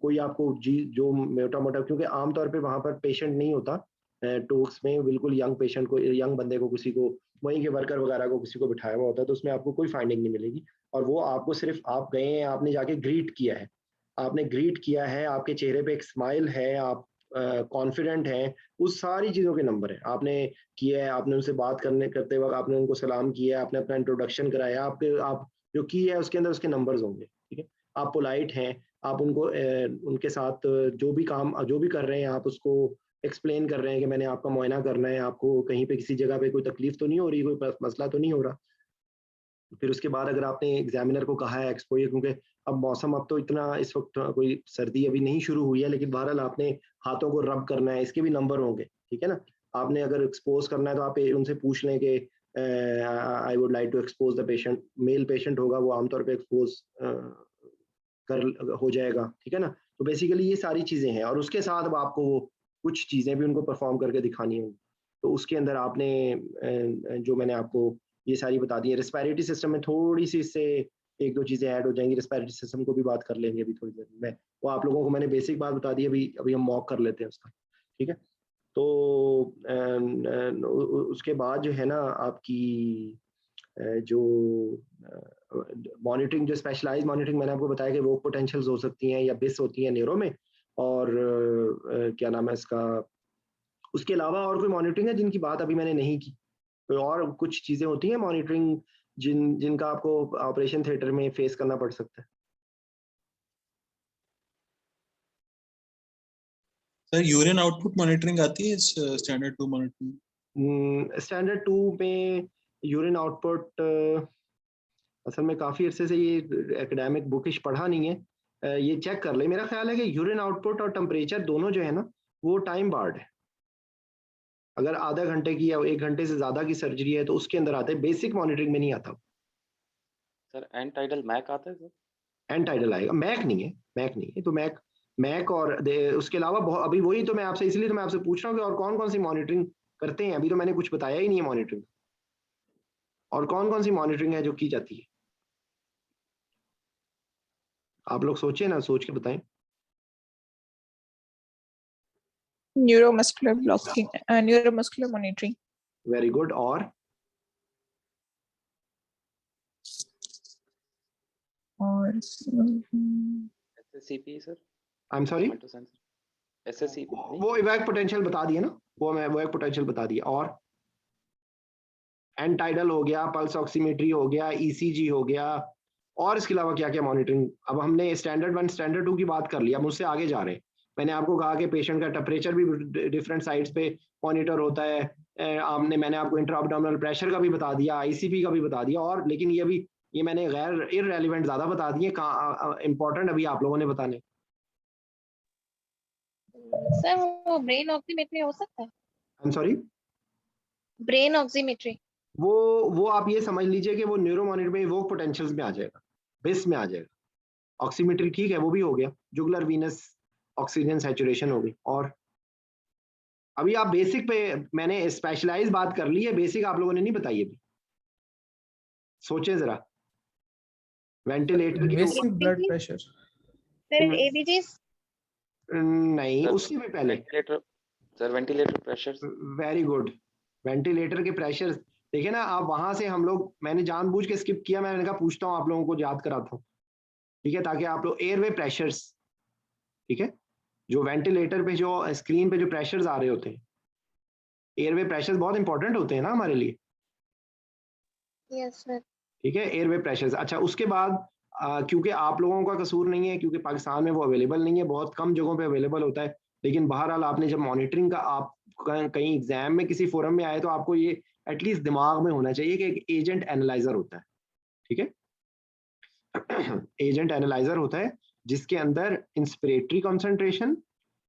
कोई आपको जो मोटा मोटा, क्योंकि आमतौर पे वहां पर पेशेंट नहीं होता टोक्स में, बिल्कुल यंग पेशेंट को, यंग बंदे को, किसी को वहीं के वर्कर वगैरह को किसी को बिठाया हुआ होता है, तो उसमें आपको कोई फाइंडिंग नहीं मिलेगी। और वो आपको सिर्फ, आप गए हैं, आपने जाके ग्रीट किया है, आपके चेहरे पे एक स्माइल है, आप कॉन्फिडेंट हैं, उस सारी चीज़ों के नंबर है। आपने किया है, आपने उनसे बात करते वक्त आपने उनको सलाम किया है, आपने अपना इंट्रोडक्शन कराया, आप जो की है उसके अंदर उसके नंबर्स होंगे। ठीक है, आप पोलाइट हैं, आप उनके साथ जो भी कर रहे हैं, आप उसको एक्सप्लेन कर रहे हैं कि मैंने आपका मुआयना करना है, आपको कहीं पे किसी जगह पे कोई तकलीफ तो नहीं हो रही, कोई मसला तो नहीं हो रहा। फिर उसके बाद अगर आपने एग्जामिनर को कहा है एक्सपोजर, क्योंकि अब मौसम, अब तो इतना इस वक्त कोई सर्दी अभी नहीं शुरू हुई है, लेकिन बहरहाल आपने हाथों को रब करना है, इसके भी नंबर होंगे। ठीक है ना, आपने अगर एक्सपोज करना है तो आप उनसे पूछ लें कि I would like to expose the patient, male patient होगा वो आमतौर पे एक्सपोज हो जाएगा। ठीक है ना, तो बेसिकली ये सारी चीजें हैं, और उसके साथ अब आपको कुछ चीजें भी उनको परफॉर्म करके दिखानी होंगी। तो उसके अंदर आपने जो मैंने आपको ये सारी बता दी है। रेस्पिरेटरी सिस्टम में थोड़ी सी इससे 1-2 चीजें ऐड हो जाएंगी, रेस्पिरेटरी सिस्टम को भी बात कर लेंगे अभी थोड़ी देर में। वो आप लोगों को मैंने बेसिक बात बता दी, अभी हम मॉक कर लेते हैं उसका। ठीक है, तो उसके बाद जो है ना आपकी जो मॉनिटरिंग, जो स्पेशलाइज मॉनिटरिंग मैंने आपको बताया कि वो पोटेंशियल्स हो सकती हैं या बिस होती हैं न्यूरो में, और क्या नाम है इसका, उसके अलावा और कोई मॉनिटरिंग है जिनकी बात अभी मैंने नहीं की? और कुछ चीजें होती हैं मॉनिटरिंग जिनका आपको ऑपरेशन थिएटर में फेस करना पड़ सकता है? सर यूरिन आउटपुट मॉनिटरिंग आती है स्टैंडर्ड 2 मॉनिटरिंग? स्टैंडर्ड 2 में यूरिन आउटपुट असल में काफी अरसे से ये एकेडमिक बुकिश पढ़ा नहीं है, ये चेक कर ले। मेरा ख्याल है कि यूरिन आउटपुट और टेम्परेचर दोनों जो है ना वो टाइम बार्ड है। अगर आधा घंटे की या 1 घंटे से ज्यादा की सर्जरी है तो उसके अंदर आता है, बेसिक मॉनिटरिंग में नहीं आता। सर एंड टाइडल मैक आता है सर? एंड टाइडल आएगा, मैक नहीं है। तो मैक और उसके अलावा अभी वही तो मैं आपसे, इसलिए तो मैं आपसे पूछ रहा हूँ कि और कौन कौन सी मॉनिटरिंग करते हैं, अभी तो मैंने कुछ बताया ही नहीं है मॉनिटरिंग। और कौन कौन सी मॉनिटरिंग है जो की जाती है, आप लोग सोचे ना, सोच के बताएं। Neuromuscular blocking, neuromuscular monitoring. Very good. और और SSCP sir, I am sorry, SSCP नहीं? वो इवैक पोटेंशियल बता दिया ना, वो एक पोटेंशियल बता दिया। और एंटाइडल हो गया, पल्स ऑक्सीमेट्री हो गया, ईसीजी हो गया, और इसके अलावा क्या क्या मॉनिटरिंग। अब हमने स्टैंडर्ड 1 स्टैंडर्ड 2 की बात कर लिया, मुझसे आगे जा रहे हैं। मैंने आपको कहा कि पेशेंट का टेम्परेचर भी डिफरेंट साइड्स पे मॉनिटर होता है। मैंने आपको इंट्रा एब्डोमिनल प्रेशर का भी बता दिया, आईसीपी का भी बता दिया। और लेकिन ये मैंने गैर इररेलेवेंट ज्यादा बता दिए, इंपॉर्टेंट अभी आप लोगों ने बताने। सर वो ब्रेन ऑक्सीमेट्री हो सकता है? I am sorry, brain oximetry वो आप ये समझ लीजिए कि वो न्यूरो मॉनिटर में वो पोटेंशियल्स में आ जाएगा, बेस में आ जाएगा। ऑक्सीमेट्री ठीक है, वो भी हो गया। जुगुलर वीनस ऑक्सीजन सैचुरेशन हो गई। और अभी आप बेसिक पे, मैंने स्पेशलाइज बात कर ली है, बेसिक आप लोगों ने नहीं बताई अभी। सोचे जरा, वेंटिलेटर की basic blood pressure. Sir ABGs नहीं, सर, उससे भी पहले ventilator pressure. Very good, ventilator के प्रेशर। देखिए ना आप, वहां से हम लोग, मैंने जानबूझ के स्किप किया, मैंने कहा पूछता हूँ आप लोगों को, याद कराता हूँ, ठीक है, ताकि आप लोग एयरवे प्रेशर्स, ठीक है, जो वेंटिलेटर पे जो स्क्रीन पे जो प्रेशर्स आ रहे होते हैं, एयरवे प्रेशर्स बहुत इंपॉर्टेंट होते हैं ना हमारे लिए। Yes sir. ठीक है, एयरवे प्रेशर्स। अच्छा, उसके बाद क्योंकि आप लोगों का कसूर नहीं है, क्योंकि पाकिस्तान में वो अवेलेबल नहीं है, बहुत कम जगहों पे अवेलेबल होता है, लेकिन बहरहाल आपने जब मॉनिटरिंग का, आप कहीं एग्जाम में किसी फोरम में आए तो आपको ये एटलीस्ट दिमाग में होना चाहिए कि एक एजेंट एनालाइजर होता है। ठीक है, एजेंट एनालाइजर होता है जिसके अंदर inspiratory concentration,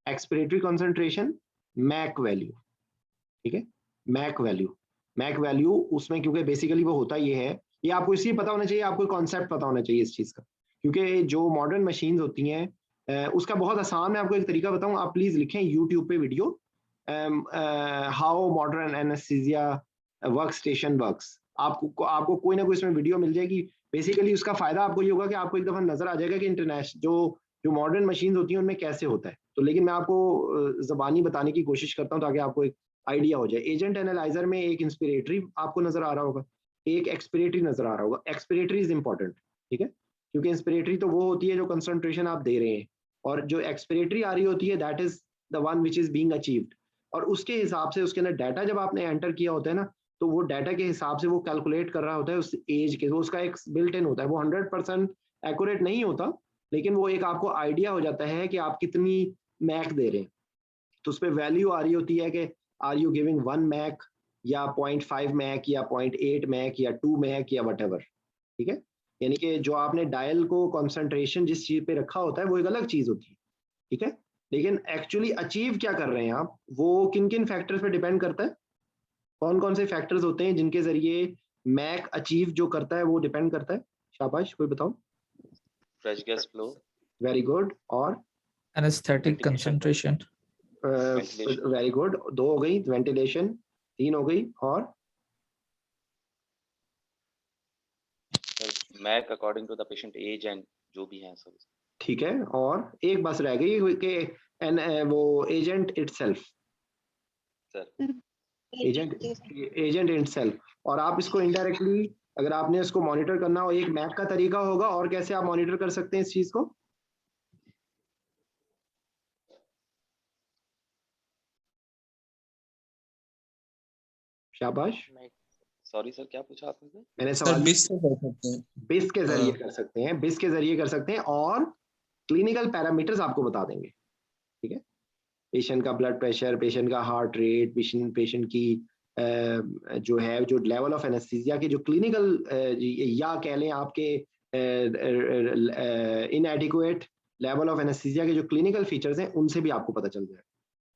expiratory concentration, MAC value, ठीक है, मैक वैल्यू उसमें, क्योंकि बेसिकली वो होता ये है, ये आपको इसलिए पता होना चाहिए, आपको कॉन्सेप्ट पता होना चाहिए इस चीज का, क्योंकि जो मॉडर्न मशीन्स होती हैं, उसका बहुत आसान, मैं आपको एक तरीका बताऊं, आप प्लीज लिखें यूट्यूब पे video, how modern anaesthesia work station works. आपको कोई ना कोई इसमें वीडियो मिल जाएगी। बेसिकली उसका फायदा आपको ये होगा कि आपको एक दफा नजर आ जाएगा कि इंटरनेशनल जो मॉडर्न मशीन्स होती हैं उनमें कैसे होता है। तो लेकिन मैं आपको जबानी बताने की कोशिश करता हूँ ताकि आपको एक आइडिया हो जाए। एजेंट एनालाइजर में एक इंस्पिरेटरी आपको नजर आ रहा होगा, एक एक्सपिरेटरी नजर आ रहा होगा। एक्सपिरेटरी इज इंपॉर्टेंट, ठीक है, क्योंकि इंस्पिरेटरी तो वो होती है जो कंसंट्रेशन आप दे रहे हैं, और जो एक्सपिरेटरी आ रही होती है that is the one which is being achieved. और उसके हिसाब से उसके अंदर डाटा जब आपने एंटर किया होता है ना, तो वो डाटा के हिसाब से वो कैलकुलेट कर रहा होता है उस एज के, वो उसका एक बिल्ट इन होता है। वो 100% एक्यूरेट नहीं होता, लेकिन वो एक आपको आइडिया हो जाता है कि आप कितनी मैक दे रहे हैं। तो उस पर वैल्यू आ रही होती है कि आर यू गिविंग 1 मैक या 0.5 मैक या 0.8 मैक या 2 मैक या वट एवर, ठीक है। यानी कि जो आपने डायल को कंसंट्रेशन जिस चीज पे रखा होता है वो एक अलग चीज होती है, ठीक है, लेकिन एक्चुअली अचीव क्या कर रहे हैं आप, वो किन किन फैक्टर्स पे डिपेंड करता है। कौन कौन से फैक्टर्स होते हैं जिनके जरिए मैक अचीव जो करता है वो डिपेंड करता है। शाबाश, कोई बताओ। Fresh gas flow, very good. और एनेस्थेटिक कंसंट्रेशन, वेरी गुड, 2 हो गई, वेंटिलेशन 3 हो गई, और MAC according to the patient age and जो भी है सब। ठीक है, और एक बस रह गई कि वो agent itself, sir agent itself. और आप इसको इनडायरेक्टली, अगर आपने इसको मॉनिटर करना हो, एक मैक का तरीका होगा, और कैसे आप मॉनिटर कर सकते हैं इस चीज को। शाबाश, सॉरी सर, क्या पूछा आपने सर? मैंने सर सवाल, बिस से कर सकते हैं। बिस के जरिए कर सकते हैं, बिस के जरिए कर सकते हैं, और क्लिनिकल पैरामीटर्स आपको बता देंगे, ठीक है। पेशेंट का ब्लड प्रेशर, पेशेंट का हार्ट रेट, पेशेंट की जो है, जो लेवल ऑफ एनेस्थीसिया के जो क्लिनिकल, या कह लें आपके इनएडिक्वेट लेवल ऑफ एनेस्थीसिया के जो क्लिनिकल फीचर्स हैं उनसे भी आपको पता चल जाएगा,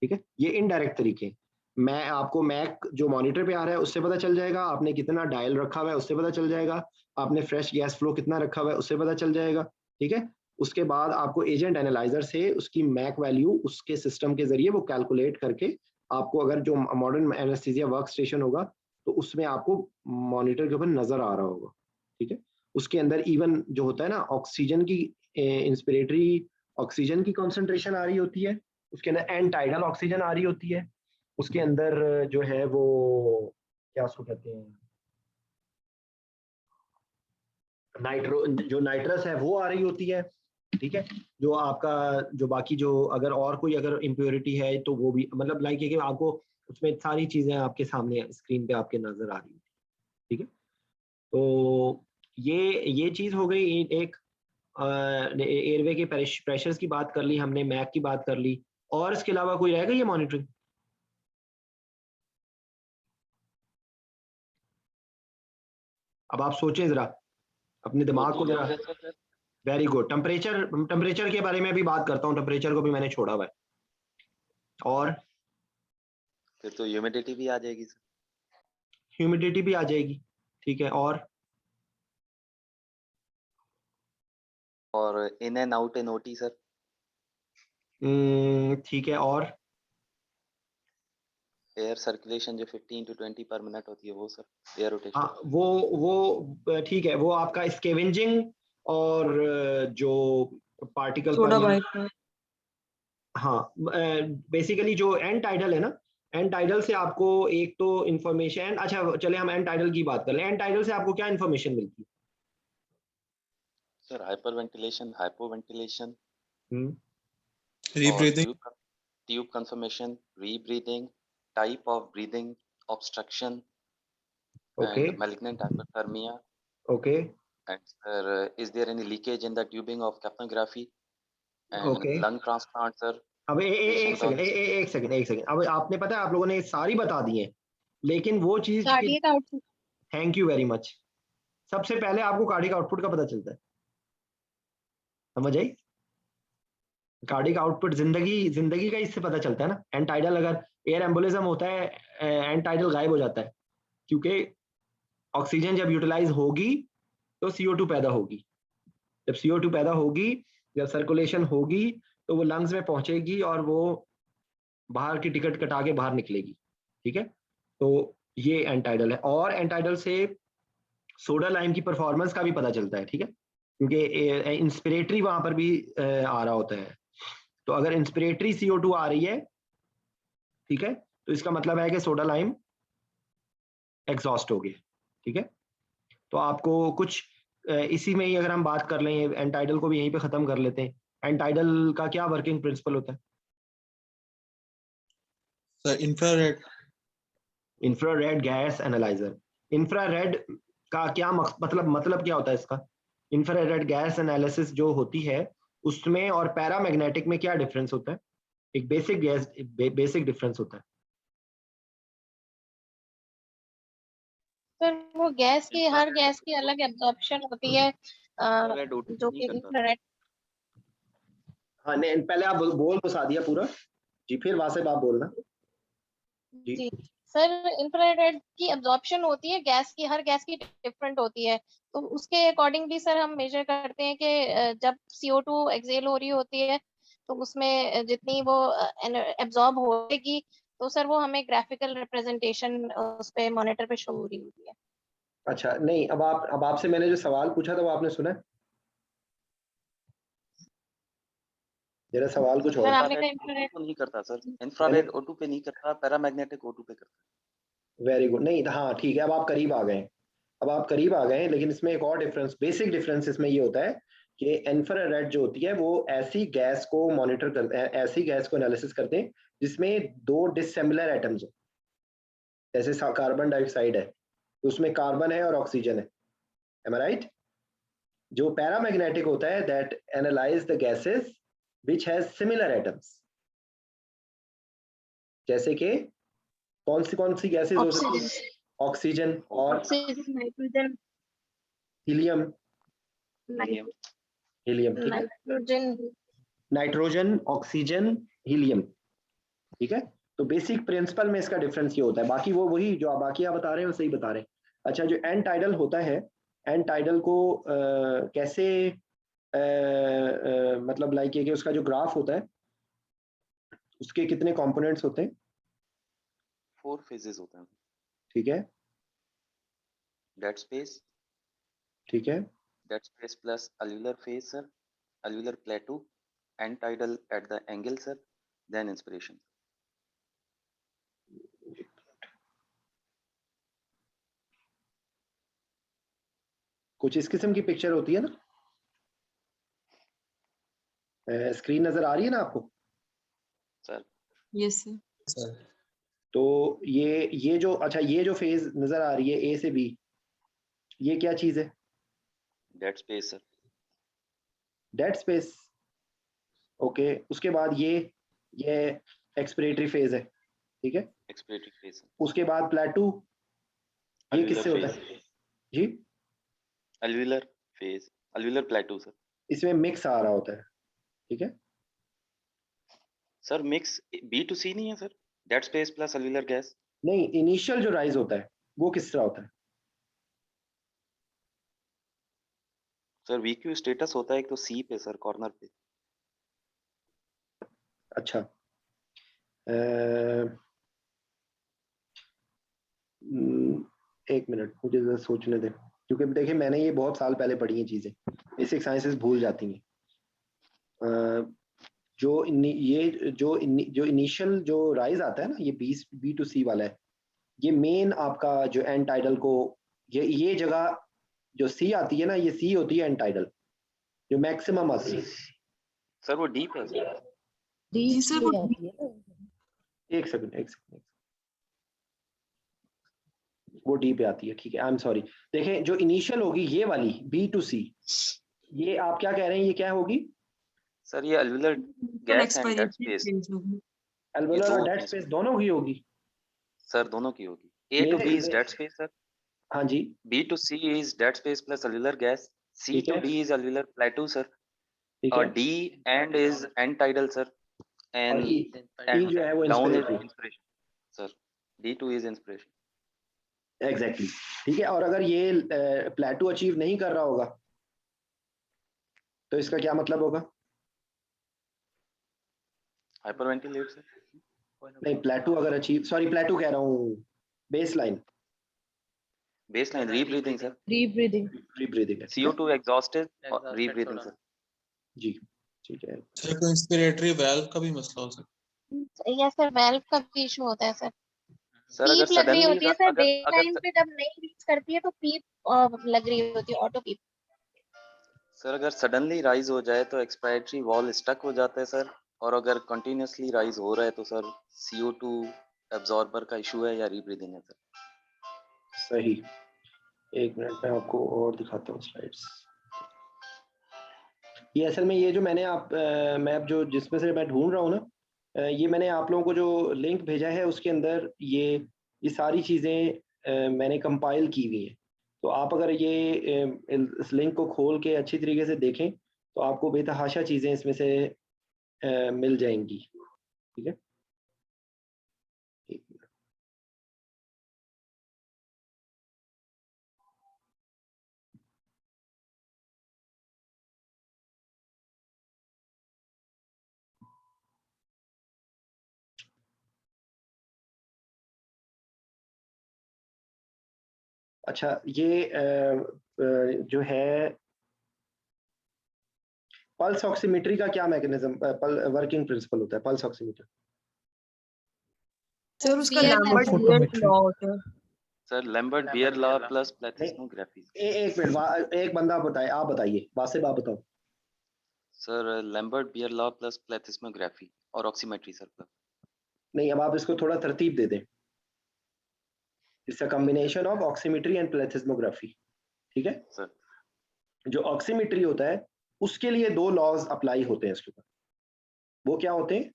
ठीक है। ये इनडायरेक्ट तरीके। मैं आपको मैक जो मॉनिटर पे आ रहा है उससे पता चल जाएगा, आपने कितना डायल रखा हुआ है उससे पता चल जाएगा, आपने फ्रेश गैस फ्लो कितना रखा हुआ है उससे पता चल जाएगा, ठीक है। उसके बाद आपको एजेंट एनालाइजर से उसकी मैक वैल्यू उसके सिस्टम के जरिए वो कैलकुलेट करके आपको अगर जो मॉडर्न एनेस्थीसिया वर्क स्टेशन होगा तो उसमें आपको मॉनिटर के ऊपर नजर आ रहा होगा, ठीक है। उसके अंदर इवन जो होता है ना, ऑक्सीजन की इंस्पिरेटरी ऑक्सीजन की कॉन्सेंट्रेशन आ रही होती है, उसके अंदर एंड टाइडल ऑक्सीजन आ रही होती है, उसके अंदर जो है वो क्या उसको कहते हैं, जो नाइट्रस है वो आ रही होती है, ठीक है। जो आपका जो बाकी जो अगर और कोई अगर इम्प्योरिटी है तो वो भी, मतलब लाइक है कि आपको उसमें सारी चीजें आपके सामने स्क्रीन पे आपके नजर आ रही है, ठीक है। तो ये चीज हो गई एक एयरवे के प्रेशर्स की बात कर ली हमने, मैक की बात कर ली, और इसके अलावा कोई रहेगा ये मॉनिटरिंग? अब आप सोचें जरा अपने दिमाग को जरा। Very good. टेम्परेचर के बारे में भी बात करता हूँ, टेम्परेचर को भी मैंने छोड़ा हुआ है। और फिर तो ह्यूमिडिटी भी आ जाएगी सर। ह्यूमिडिटी भी आ जाएगी, ठीक है। और in and out in OT sir. ठीक है। और एयर सर्कुलेशन जो 15 to 20 पर मिनट होती है वो सर, एयर रोटेशन। हाँ वो ठीक है, वो आपका स्केवेंजिंग और जो पार्टिकल सोडा पर, बाइट। हाँ बेसिकली जो एंड टाइडल है ना, एंड टाइडल से आपको एक तो इंफॉर्मेशन, अच्छा चले हम एंड टाइडल की बात कर लें। एंड टाइडल से आपको क्या इंफॉर्मेशन मिलती है sir? Hyper ventilation, hypo ventilation, rebreathing, tube confirmation, rebreathing, type of breathing, obstruction okay and malignant hyperthermia. Okay And sir, is there any leakage in the tubing of capnography and okay. lung transplant, sir? अब एक Patient second, on एक second. अब आपने पता है, आप लोगों ने सारी बता दी है, लेकिन वो चीज की, cardiac output. Thank you very much. सबसे पहले आपको कार्डिक आउटपुट का पता चलता है, समझ आई? कार्डिक आउटपुट जिंदगी का इससे पता चलता है ना। एंड टाइडल अगर एयर एम्बोलिज्म होता है, एंड टाइडल गायब हो जाता है, क्योंकि ऑक्सीजन जब यूटिलाइज होगी तो CO2 पैदा होगी। जब CO2 पैदा होगी, जब सर्कुलेशन होगी, तो वो लंग्स में पहुंचेगी और वो बाहर की टिकट कटा के बाहर निकलेगी, ठीक है। तो ये एंटाइडल है। और एंटाइडल से सोडा लाइम की परफॉर्मेंस का भी पता चलता है, ठीक है, क्योंकि इंस्पिरेटरी वहां पर भी आ रहा होता है। तो अगर इंस्पिरेटरी CO2 आ रही है, ठीक है, तो इसका मतलब है कि सोडा लाइम एग्जॉस्ट हो गया, ठीक है। तो आपको कुछ इसी में ही अगर हम बात कर लें, एंटाइडल को भी यहीं पे खत्म कर लेते हैं। एंटाइडल का क्या वर्किंग प्रिंसिपल होता है? Sir infrared. Infrared gas analyser. Infrared का क्या मतलब क्या होता है इसका? इंफ्रारेड गैस एनालिसिस जो होती है उसमें और पैरामैग्नेटिक में क्या डिफरेंस होता है? एक बेसिक डिफरेंस होता है। सर वो गैस की, हर गैस की अलग एब्जॉर्प्शन होती है, जो कि इंफ्रारेड। हाँ नहीं, पहले आप बोल तो सादिया पूरा जी, फिर वहां से आप बोलना जी सर, इंफ्रारेड की एब्जॉर्प्शन होती है गैस की, हर गैस की डिफरेंट होती है। तो उसके अकॉर्डिंगली सर हम मेजर करते हैं कि जब CO2 एक्सेल हो रही होती है तो उसमें जितनी वो एब्जॉर्ब होगी, तो सर वो हमें ग्राफिकल रिप्रेजेंटेशन उस पे मॉनिटर पे शो हो रही होती है। अच्छा नहीं, अब आपसे मैंने जो सवाल पूछा था वो आपने सुना? मेरा सवाल कुछ और सर था। आपने कहा इंफ्रारेड इंफ्रारेड। नहीं करता सर, इंफ्रारेड O2 पे नहीं करता, पैरामैग्नेटिक O2 पे करता। Very good. नहीं हाँ ठीक है, अब आप करीब आ गए, अब आप करीब आ गए, लेकिन इसमें एक और डिफरेंस, बेसिक डिफरेंस इसमें ये होता है कि इंफ्रारेड जो होती है वो ऐसी गैस को मॉनिटर करते हैं, ऐसी गैस को एनालिसिस करते हैं जिसमें दो डिसिमिलर एटम्स हो। जैसे कार्बन डाइऑक्साइड है तो उसमें कार्बन है और ऑक्सीजन है, एम आई राइट? जो पैरामैग्नेटिक होता है that analyse the gases which has similar atoms. जैसे कि कौन सी गैसेस हो सकती है? ऑक्सीजन और oxygen, nitrogen, helium. Helium. Helium, ठीक है। नाइट्रोजन। नाइट्रोजन, ऑक्सीजन, हीलियम, ठीक है। तो बेसिक प्रिंसिपल में इसका डिफरेंस ये होता है, बाकी वो वही जो बाकी आप बता रहे हैं वो सही बता रहे हैं। अच्छा, जो एंड टाइडल होता है, एंड टाइडल को कैसे मतलब लाइक कि उसका जो ग्राफ होता है उसके कितने कंपोनेंट्स होते हैं? 4 phases होते हैं. ठीक है, Dead space, ठीक है, dead space plus alveolar phase, sir. Alveolar plateau, end tidal at the angle, sir. Then inspiration. कुछ इस किस्म की पिक्चर होती है ना, स्क्रीन नजर आ रही है ना आपको? Sir, Yes, sir. सर तो ये जो, अच्छा ये जो फेज नजर आ रही है ए से बी, ये क्या चीज है? dead space, sir. Dead space. Okay, उसके बाद ये एक्सपिरेटरी फेज है, ठीक है। Expiratory phase, sir. उसके बाद प्लेटू, ये Alveolar किससे होता phase. है जी? Alveolar phase. Alveolar plateau, sir. इसमें मिक्स आ रहा होता है, ठीक है। Sir, mix B to C नहीं है, sir. Dead space plus alveolar gas. नहीं, इनिशियल जो राइज होता है वो किस तरह होता है? Sir, VQ status होता है एक तो C पे, sir, corner पे. अच्छा, एक मिनट मुझे जरा सोचने दे, क्योंकि देखिए मैंने ये बहुत साल पहले पढ़ी हैं चीजें, बेसिक साइंसेस भूल जाती हैं। जो इनिशियल जो राइज आता है ना, ये बी टू सी वाला है, ये मेन आपका जो एंड टाइडल को, ये जगह जो सी आती है ना, ये सी होती है एंड टाइडल, जो मैक्सिमम आती है। Sir, वो deep है, sir. डी जी सर, पे वो आती है ना। एक सेकंड, वो डी पे आती है, ठीक है, आई एम सॉरी। देखें, जो इनिशियल होगी ये वाली बी टू सी, ये आप क्या कह रहे हैं, ये क्या होगी? Sir, ये alveolar gas and dead space. एल्वेओलर दो और डेड होती हैं स्पेस इसमें. दोनों की होगी? Sir, दोनों की होगी. A to B is मेरे dead space, sir. हाँ जी, B to C is dead space plus alveolar gas. C ठीक to है, D is alveolar plateau, sir. ठीक है। D and is end tidal, sir. और And ई जो है वो down is inspiratory, inspiration, sir. D2 is inspiration. Exactly, ठीक है। और अगर ये प्लेटू अचीव नहीं कर रहा होगा तो इसका क्या मतलब होगा? Hyperventilate, sir. नहीं, प्लेटू अगर अचीव, सॉरी प्लेटू कह रहा हूँ, base line, Baseline rebreathing, sir. Rebreathing. Rebreathing है, ठीक है? CO2 exhausted or rebreathing, sir. जी, ठीक है। सर कोई इंस्पिरेटरी वाल्व का भी मसला हो सकता या सर वेल्व का भी इशू होता है सर। Sir, अगर पीप लग रही suddenly होती है सर, अगर बेस अगर लाइन पे जब नहीं रीच करती है तो पीप लग रही होती है, ऑटो पीप। सर अगर सडनली राइज हो जाए तो एक्सपायरेटरी वॉल स्टक हो जाता है, सर। और अगर कंटिन्यूअसली राइज हो रहा है तो सर CO2 एब्जॉर्बर का इशू है या रीब्रीदिंग है, सर। सही, एक मिनट में आपको और दिखाता हूँ स्लाइड्स। ये असल में ये जो मैंने मैं अब जो जिसमें से मैं ढूंढ रहा हूँ ना, ये मैंने आप लोगों को जो लिंक भेजा है उसके अंदर ये सारी चीज़ें मैंने कंपाइल की हुई हैं। तो आप अगर ये इस लिंक को खोल के अच्छी तरीके से देखें तो आपको बेतहाशा चीज़ें इसमें से मिल जाएंगी, ठीक है। अच्छा, ये जो है पल्स ऑक्सीमीट्री का क्या मैकेनिज्म, वर्किंग प्रिंसिपल होता है पल्स ऑक्सीमीटर? सर उसका Beer Lambert method. Beer law होता है। Sir Lambert Beer law plus plethysmography. एक मिनट, एक बंदा बताए, आप बताइए, वासिफ आप बताओ। Sir Lambert Beer law plus plethysmography और ऑक्सीमेट्री, सर। नहीं, अब आप इसको थोड़ा तरतीब दे दें। It's a combination of oximetry and plethysmography, ठीक है सर। जो ऑक्सीमेट्री होता है उसके लिए दो लॉज अप्लाई होते हैं इसके ऊपर। वो क्या होते हैं?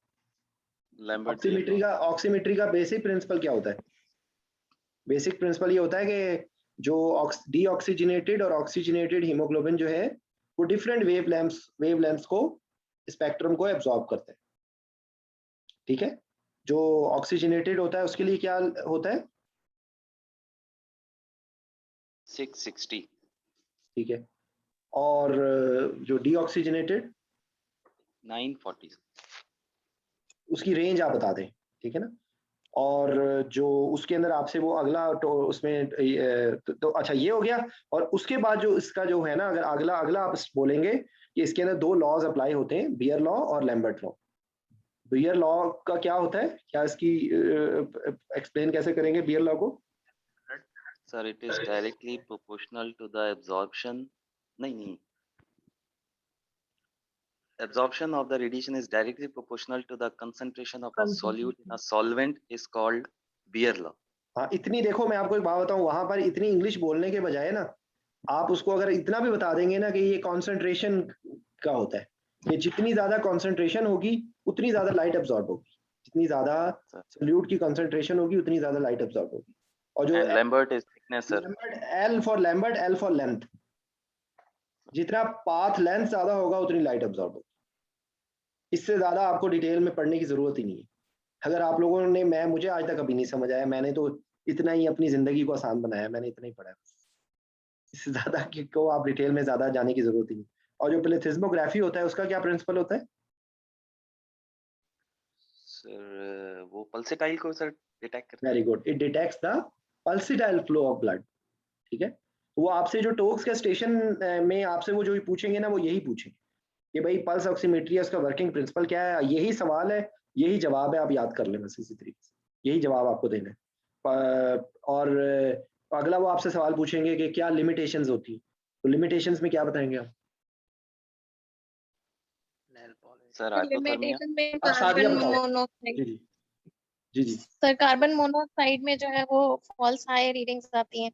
ऑक्सीमेट्री का बेसिक प्रिंसिपल क्या होता है? बेसिक प्रिंसिपल ये होता है कि जो डीऑक्सीजनेटेड और ऑक्सीजनेटेड हीमोग्लोबिन जो है वो डिफरेंट वेवलेंथ्स को, स्पेक्ट्रम को एब्जॉर्ब करते हैं, ठीक है। जो ऑक्सीजनेटेड होता है उसके लिए क्या होता है? 660, ठीक है। और जो डीऑक्सीजनेटेड 940, उसकी रेंज आप बता दें, ठीक है ना। और जो उसके अंदर आपसे वो अगला तो उसमें तो अच्छा ये हो गया। और उसके बाद जो इसका जो है ना, अगर अगला अगला आप बोलेंगे कि इसके अंदर दो लॉज अप्लाई होते हैं, बियर लॉ और लैम्बर्ट लॉ। बियर लॉ का क्या होता है, क्या इसकी एक्सप्लेन कैसे करेंगे बियर लॉ को? Sir, it is directly proportional to the absorption. नहीं, absorption of the radiation is directly proportional to the concentration of a solute in a solvent is called Beer law. हाँ, इतनी देखो मैं आपको एक बात बताऊं, वहां पर इतनी इंग्लिश बोलने के बजाय ना आप उसको अगर इतना भी बता देंगे ना कि ये कॉन्सेंट्रेशन का होता है, कि जितनी ज्यादा कॉन्सेंट्रेशन होगी उतनी ज्यादा लाइट एब्जॉर्ब होगी, जितनी ज्यादा सोल्यूट की कॉन्सेंट्रेशन होगी उतनी ज्यादा लाइट एब्जॉर्ब होगी। और जो Lambert is thickness sir, L for Lambert, L for length, जितना पाथ लेंथ ज्यादा होगा उतनी लाइट एब्जॉर्ब होगी। इससे ज्यादा आपको डिटेल में पढ़ने की जरूरत ही नहीं है। अगर आप लोगों ने, मुझे आज तक कभी नहीं समझ आया, मैंने तो इतना ही अपनी जिंदगी को आसान बनाया, मैंने इतना ही पढ़ा है, इससे ज्यादा को आप डिटेल में ज्यादा जाने की जरूरत ही नहीं। और जो प्लेथिस्मोग्राफी होता है उसका क्या प्रिंसिपल होता है सर? वो पल्सेटाइल को सर डिटेक्ट करता है। Very good, it detects the pulsatile flow of blood. ठीक है, तो वो आपसे जो टोक्स के स्टेशन में आपसे वो जो पूछेंगे ना, वो यही पूछेंगे कि भाई पल्स ऑक्सीमेट्री उसका वर्किंग प्रिंसिपल क्या है। यही सवाल है, यही जवाब है, आप याद कर लें बस इसी तरीके से, यही जवाब आपको देना है। और अगला वो आपसे सवाल पूछेंगे कि क्या लिमिटेशंस होती है, तो लिमिटेशंस में क्या बताएंगे आप? Sir hypothermia. लिमिटेशन में आप सादिया कार्बन बताओ। मोनोऑक्साइड। जी जी जी जी। सर कार्बन मोनोऑक्साइड में जो है वो फॉल्स हाई रीडिंग्स आती हैं।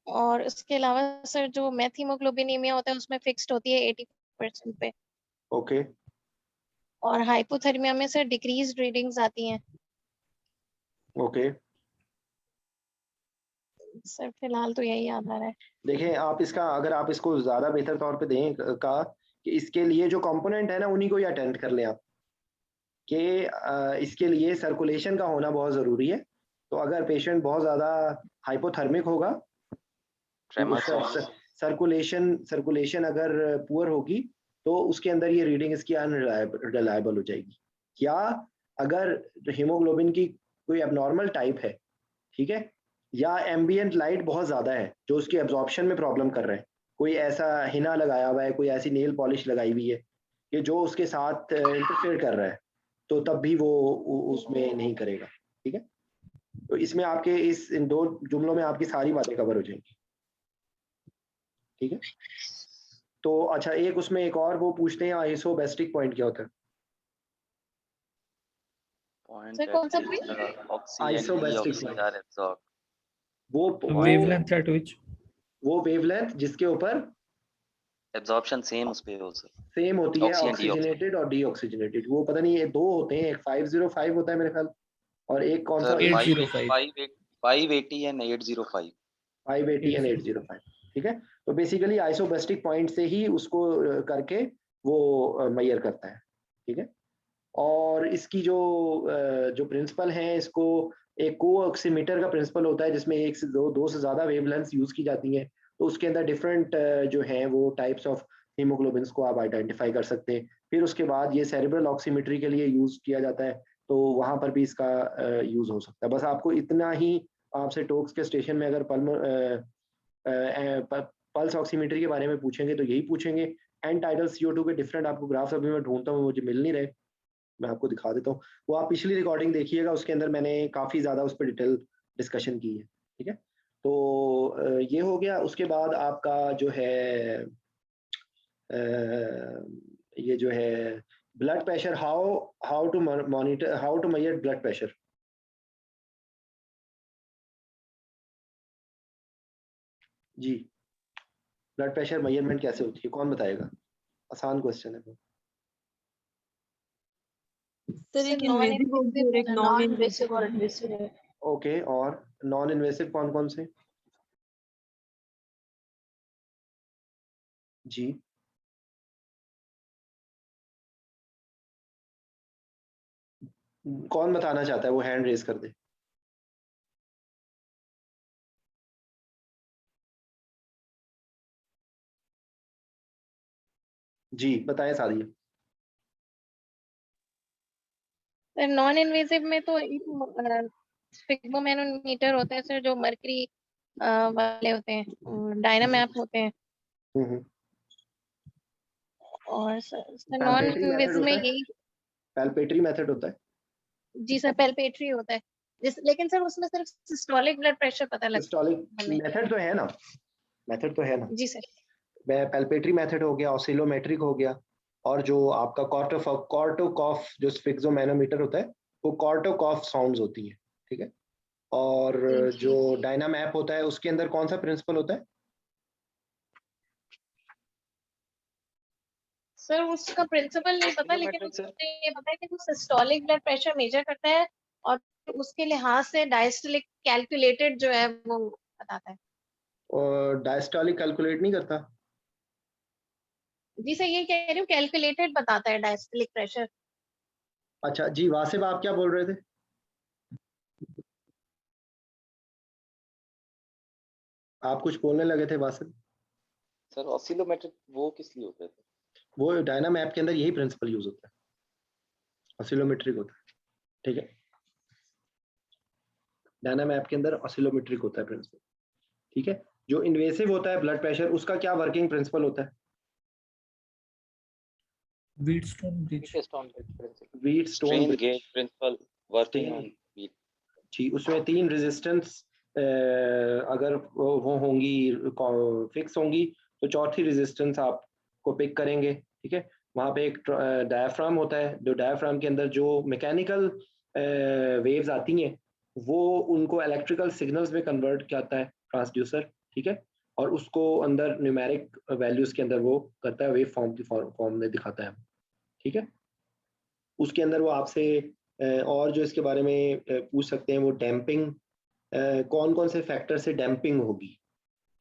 और इसके अलावा सर जो मेथियोग्लोबिनीमिया होता है उसमें फिक्स्ड होती है 80% पे। ओके। और हाइपोथर्मिया में सर डिक्रीज रीडिंग्स आती हैं। ओके सर फिलहाल तो यही याद आ रहा है। देखें आप इसका, अगर आप इसको ज्यादा बेहतर तौर पे दें का कि इसके लिए जो कंपोनेंट है ना उन्हीं को ही अटेंड कर लें आप, कि इसके लिए सर्कुलेशन का होना बहुत ज़रूरी है। तो अगर पेशेंट बहुत ज़्यादा हाइपोथर्मिक होगा, सर्कुलेशन अगर पुअर होगी तो उसके अंदर ये रीडिंग इसकी अनरिलायबल हो जाएगी। या अगर हीमोग्लोबिन की कोई एबनॉर्मल टाइप है, ठीक है, या एम्बिएंट लाइट बहुत ज़्यादा है जो उसकी एब्जॉर्प्शन में प्रॉब्लम कर रहा है, कोई ऐसा हिना लगाया हुआ है, कोई ऐसी नेल पॉलिश लगाई हुई है कि जो उसके साथ इंटरफेयर कर रहा है, तो तब भी वो उसमें नहीं करेगा। ठीक है, तो इसमें आपके इन दो जुमलों में आपकी सारी बातें कवर हो जाएंगी। ठीक है, तो अच्छा एक उसमें एक और वो पूछते हैं, आइसोबेस्टिक पॉइंट क्या होता है? सर कौन सा पॉइंट? आइसोबेस्टिक वो wavelength at which वो वेवलेंथ जिसके ऊपर एब्जॉर्प्शन सेम उस पे हो सर, सेम होती है, Oxy and ऑक्सीजनेटेड और डीऑक्सीजनेटेड। वो पता नहीं, ये दो होते हैं, एक 505 होता है मेरे ख्याल, और एक कौन सा? Sir 805 580 and 805। 580 एंड 805। ठीक है, तो बेसिकली आइसोबेस्टिक पॉइंट से ही उसको करके वो मेजर करता है। ठीक है, और इसकी जो प्रिंसिपल है, इसको एक कोऑक्सीमीटर का प्रिंसिपल होता है जिसमें एक से दो से ज्यादा वेवलेंथ्स यूज की जाती हैं, तो उसके अंदर डिफरेंट जो हैं वो टाइप्स ऑफ हीमोग्लोबिन्स को आप आइडेंटिफाई कर सकते हैं। फिर उसके बाद ये सेरेब्रल ऑक्सीमेट्री के लिए यूज किया जाता है, तो वहां पर भी इसका यूज हो सकता है। बस आपको इतना ही, आपसे टोक्स के स्टेशन में अगर पल्स ऑक्सीमेट्री के बारे में पूछेंगे तो यही पूछेंगे। एंड टाइडल CO2 के डिफरेंट आपको ग्राफ्स अभी मैं ढूंढता हूँ, मुझे मिल नहीं रहे, मैं आपको दिखा देता हूँ। वो आप पिछली रिकॉर्डिंग देखिएगा, उसके अंदर मैंने काफ़ी ज़्यादा उस पर डिटेल डिस्कशन की है। ठीक है, तो ये हो गया। उसके बाद आपका जो है ये जो है blood pressure, how to monitor, how to measure blood pressure. जी, ब्लड प्रेशर मेजरमेंट कैसे होती है, कौन बताएगा? आसान क्वेश्चन है। सर एक इन्वेसिव होगी और एक नॉन इन्वेसिव और इन्वेसिव है। ओके, और नॉन इन्वेसिव कौन कौन से? जी, कौन बताना चाहता है वो हैंड रेज कर दे। जी बताएं सादिया। सर नॉन इन्वेसिव में तो स्फिग्मोमैनोमीटर होता है सर, जो मर्करी वाले होते हैं, डायनामैप होते हैं, हम्म। और सर नॉन पैल्पेटरी मेथड इन्वेसिव में होता है, यही, पैल्पेटरी मेथड होता है। जी सर पैल्पेटरी होता है, लेकिन सर उसमें सिर्फ सिस्टोलिक ब्लड प्रेशर पता लगता सिस्टोलिक है हमें। मेथड तो है ना, मेथड तो है ना। जी सर। पैल्पेटरी मेथड हो गया, ऑसिलोमेट्रिक हो गया, और जो आपका कॉर्टोकॉफ जो स्फिग्मोमैनोमीटर होता है वो कॉर्टोकॉफ साउंड्स होती हैं, ठीक है। और जी जो डायनामैप होता है उसके अंदर कौन सा प्रिंसिपल होता है? सर उसका प्रिंसिपल नहीं पता, लेकिन Spirometric, sir. मुझे ये पता है कि वो सिस्टोलिक ब्लड प्रेशर मेजर करता है, और उसके लिहाज से डायस्टोलिक कैलकुलेटेड जो है वो बताता है। और डायस्टोलिक कैलकुलेट नहीं करता? जी सर ये कह रही हूँ, कैलकुलेटेड बताता है डायस्टोलिक प्रेशर। अच्छा जी, वासिफ आप क्या बोल रहे थे? आप कुछ बोलने लगे थे वासिफ। सर ऑसिलोमेट्रिक वो किस लिए होता है? वो डायनामैप के अंदर यही प्रिंसिपल यूज होता है, ऑसिलोमेट्रिक होता है, ठीक है। डायनामैप के अंदर ऑसिलोमेट्रिक होता है प्रिंसिपल, ठीक है। जो इन्वेसिव होता है ब्लड प्रेशर, उसका क्या वर्किंग प्रिंसिपल होता है? Wheatstone bridge. Wheatstone strain gauge principle working Strain- on wheat. जी, उसमें 3 रेजिस्टेंस अगर वो होंगी, फिक्स होंगी, तो चौथी रेजिस्टेंस आपको पिक करेंगे, ठीक है। वहाँ पे एक डायफ्राम होता है, जो डायफ्राम के अंदर जो मैकेनिकल वेव्स आती हैं वो उनको इलेक्ट्रिकल सिग्नल्स में कन्वर्ट करता है ट्रांसड्यूसर, ठीक है, और उसको अंदर न्यूमेरिक वैल्यूज के अंदर वो करता है, वेव फॉर्म की फॉर्म में दिखाता है, ठीक है। उसके अंदर वो आपसे और जो इसके बारे में पूछ सकते हैं वो डैम्पिंग, कौन कौन से फैक्टर से डैम्पिंग होगी,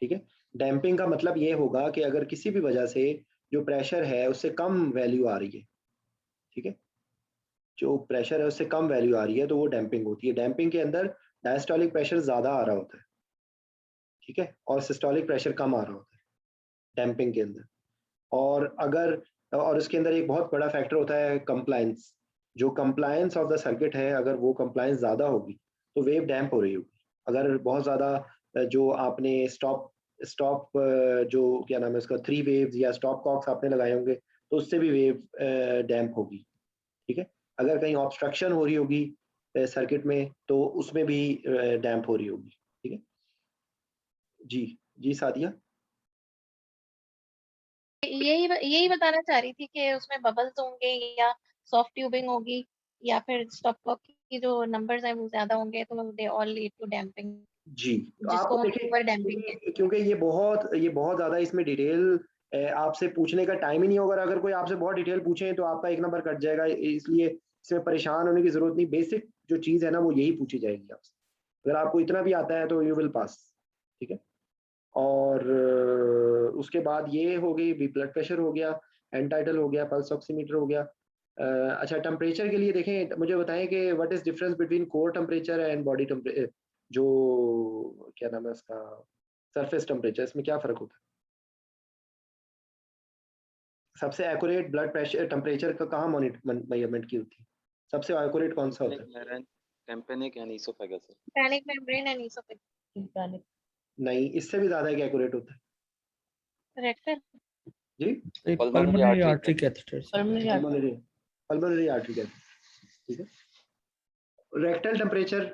ठीक है। डैम्पिंग का मतलब ये होगा कि अगर किसी भी वजह से जो प्रेशर है उससे कम वैल्यू आ रही है, ठीक है, जो प्रेशर है उससे कम वैल्यू आ रही है तो वो डैम्पिंग होती है। डैम्पिंग के अंदर डायस्टोलिक प्रेशर ज्यादा आ रहा होता है, ठीक है, और सिस्टोलिक प्रेशर कम आ रहा होता है डैम्पिंग के अंदर। और इसके अंदर एक बहुत बड़ा फैक्टर होता है कंप्लायंस। जो कंप्लायंस ऑफ द सर्किट है, अगर वो कंप्लायंस ज़्यादा होगी तो वेव डैम्प हो रही होगी। अगर बहुत ज़्यादा जो आपने स्टॉप जो क्या नाम है उसका 3 वेव्स या स्टॉप कॉक्स आपने लगाए होंगे तो उससे भी वेव डैम्प होगी, ठीक है। अगर कहीं ऑब्स्ट्रक्शन हो रही होगी सर्किट में तो उसमें भी डैम्प हो रही होगी, ठीक है। जी जी सादिया। यही बताना चाह रही थी कि उसमें बबल्स होंगे या सॉफ्ट ट्यूबिंग होगी, या फिर स्टॉप कॉक की जो नंबर्स हैं वो ज्यादा होंगे, तो they all lead to damping, जी, तो जिसको आपको हम देखिए ओवर डैम्पिंग कहते हैं। क्योंकि ये बहुत ज़्यादा इसमें डिटेल आपसे पूछने का टाइम ही नहीं होगा। अगर कोई आपसे बहुत डिटेल पूछे तो आपका एक नंबर कट जाएगा, इसलिए इसमें परेशान होने की ज़रूरत नहीं। बेसिक जो चीज़ है ना वो यही पूछी जाएगी आपसे। अगर आपको इतना भी आता है तो यू विल पास, ठीक है। और उसके बाद ये हो गई, ब्लड प्रेशर हो गया, एंटाइटल हो गया, पल्स ऑक्सीमीटर हो गया। अच्छा, टेम्परेचर के लिए देखें, मुझे बताएं कि what is difference between core temperature and body temperature, जो क्या नाम है इसका, सरफेस टेम्परेचर, इसमें क्या फ़र्क होता है? सबसे एक्यूरेट ब्लड प्रेशर टेम्परेचर का कहाँ मेजरमेंट की होती है? सबसे एक्यूरेट कौन सा होता है? Tympanic and oesophagus. Panic membrane and oesophagus. Tympanic. नहीं, इससे भी ज़्यादा एक्यूरेट होता है रेक्टल। जी। Like Pulmonary pulmonary artery artery catheters. Pulmonary artery. Pulmonary artery कहते हैं, ठीक है। रेक्टल टेम्परेचर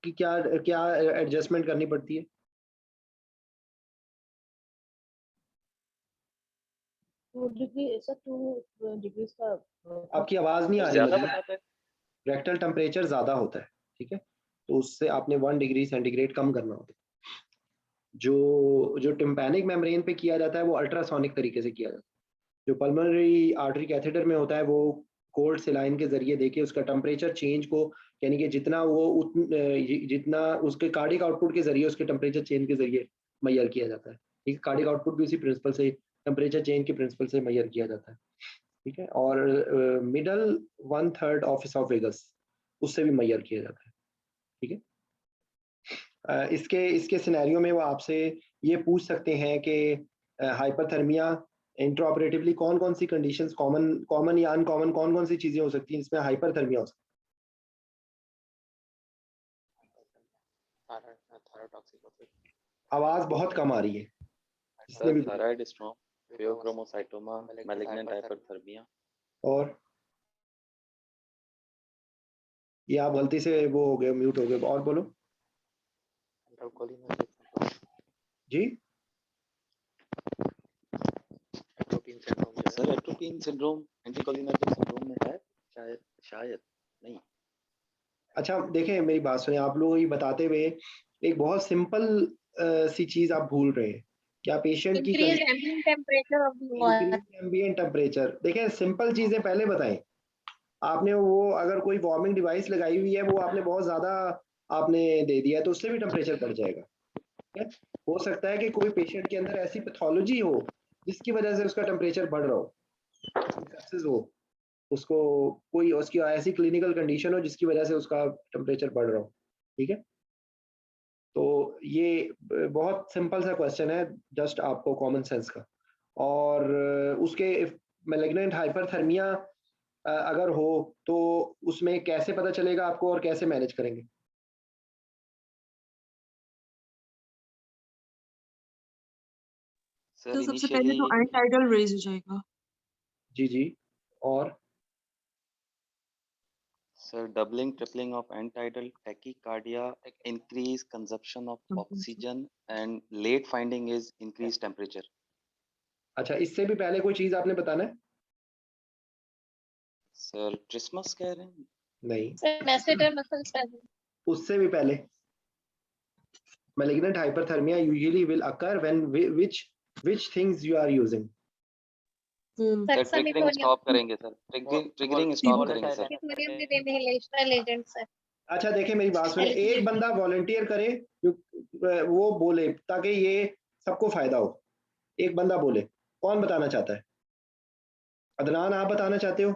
की क्या क्या एडजस्टमेंट करनी पड़ती है? Two degree ऐसा 2 degrees का आपकी आवाज नहीं आ रही ज्यादा मुझे। बताते हैं। रेक्टल टेम्परेचर ज्यादा होता है, ठीक है, तो उससे आपने 1 डिग्री सेंटीग्रेड कम करना होता है। जो टिम्पैनिक मेम्ब्रेन पे किया जाता है वो अल्ट्रासोनिक तरीके से किया जाता है। जो पल्मोनरी आर्टरी कैथेटर में होता है वो कोल्ड सेलाइन के जरिए देके उसका टेम्परेचर चेंज को, यानी कि जितना उसके कार्डिक आउटपुट के जरिए उसके टेम्परेचर चेंज के जरिए मैयर किया जाता है, ठीक है। कार्डिक आउटपुट भी उसी प्रिंसिपल से, टेम्परेचर चेंज के प्रिंसिपल से मैयर किया जाता है, ठीक है। और मिडल 1/3 ऑफ इसोफेगस उससे भी मैयर किया जाता है, ठीक है। इसके सिनेरियो में वो आपसे ये पूछ सकते हैं कि हाइपरथर्मिया इंट्राऑपरेटिवली कौन कौन सी कंडीशंस, कॉमन या अनकॉमन कौन कौन सी चीज़ें हो सकती हैं जिसमें हाइपरथर्मिया हो सकती आवाज बहुत कम आ रही है। जिसने सर भी thyroid storm, phaeochromocytoma, malignant hyperthermia. और ये आप गलती से वो हो गए, म्यूट हो गए। और बोलो जी। Sir atropine syndrome anticholinergic syndrome में है शायद नहीं। अच्छा देखिए, मेरी बात सुनिए। आप लोग ये बताते हुए एक बहुत सिंपल सी चीज आप भूल रहे हैं। क्या पेशेंट की increase ambient temperature of the water. Increase ambient temperature. देखिए सिंपल चीजें पहले बताएं। आपने वो अगर कोई वार्मिंग डिवाइस लगाई हुई है, वो आपने बहुत ज्यादा आपने दे दिया तो उससे भी टेम्परेचर बढ़ जाएगा। ठीक है? हो सकता है कि कोई पेशेंट के अंदर ऐसी पैथोलॉजी हो जिसकी वजह से उसका टेम्परेचर बढ़ रहा हो, सेप्सिस हो, उसको कोई उसकी ऐसी क्लिनिकल कंडीशन हो जिसकी वजह से उसका टेम्परेचर बढ़ रहा हो। ठीक है, तो ये बहुत सिंपल सा क्वेश्चन है, जस्ट आपको कॉमन सेंस का। और उसके मैलिग्नेंट हाइपरथर्मिया अगर हो तो उसमें कैसे पता चलेगा आपको और कैसे मैनेज करेंगे? तो सबसे पहले तो अनटाइडल रेज हो जाएगा। जी जी। और sir doubling tripling of end tidal tachycardia, increase consumption of oxygen and late finding is increase temperature. अच्छा, इससे भी पहले कोई चीज आपने बताना है? सर ट्रिस्मस कह रहे हैं? नहीं, Sir, masseter muscle spasm. उससे भी पहले malignant hyperthermia usually will occur when which things you are using. Sir triggering stop करेंगे सर, ट्रिगरिंग स्टॉप करेंगे sir. Sodium with inhalational agents, sir. अच्छा देखिए, मेरी बात सुने। एक बंदा वॉलंटियर करे, वो बोले ताकि ये सबको फायदा हो। एक बंदा बोले, कौन बताना चाहता है? अदनान आप बताना चाहते हो?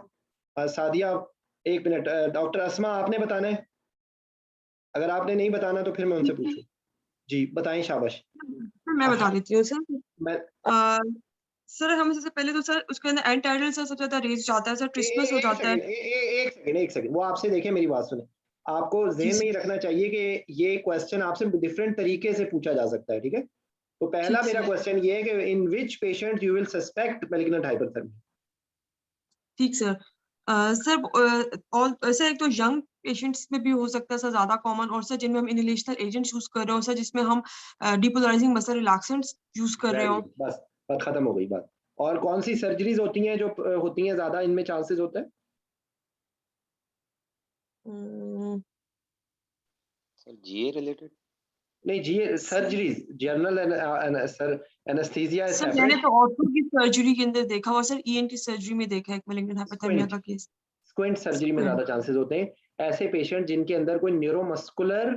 सादिया, एक मिनट। डॉक्टर अस्मा आपने बताना है? अगर आपने नहीं बताना तो फिर मैं उनसे पूछूं। जी बताएं, शाबाश। मैं बता देती हूँ सर। मैं सर हमें सबसे पहले तो सर उसके अंदर एंटाइडल से सबसे ज्यादा रेज जाता है सर, ट्रिस्मस हो जाता है। एक सेकंड, वो आपसे देखिए, मेरी बात सुने। आपको जहन में ये रखना चाहिए कि ये क्वेश्चन आपसे डिफरेंट तरीके से पूछा जा सकता है। ठीक है, तो पहला मेरा क्वेश्चन ये है कि in which patient you will suspect malignant hyperthermia? ठीक सर। सर एक तो यंग पेशेंट्स में भी हो सकता है सर ज्यादा कॉमन, और सर जिनमें हम इनहेलेशनल एजेंट यूज कर रहे हो सर, जिसमें हम डिपोलराइजिंग मसल रिलैक्सेंट्स यूज कर रहे हो। बस खत्म हो गई बात। और कौन सी सर्जरीज होती हैं जो होती हैं ज्यादा इनमें चांसेस होता है? सर जीए रिलेटेड नहीं, जी सर्जरीज, जनरल सर एनेस्थीसिया है सर मैंने सेपरेट। तो ऑर्थो की सर्जरी के अंदर देखा हुआ सर, ईएनटी सर्जरी में देखा है मैलिग्नेंट हाइपरथर्मिया का केस। स्क्विंट सर्जरी में ज्यादा चांसेस होते हैं। ऐसे पेशेंट जिनके अंदर कोई neuromuscular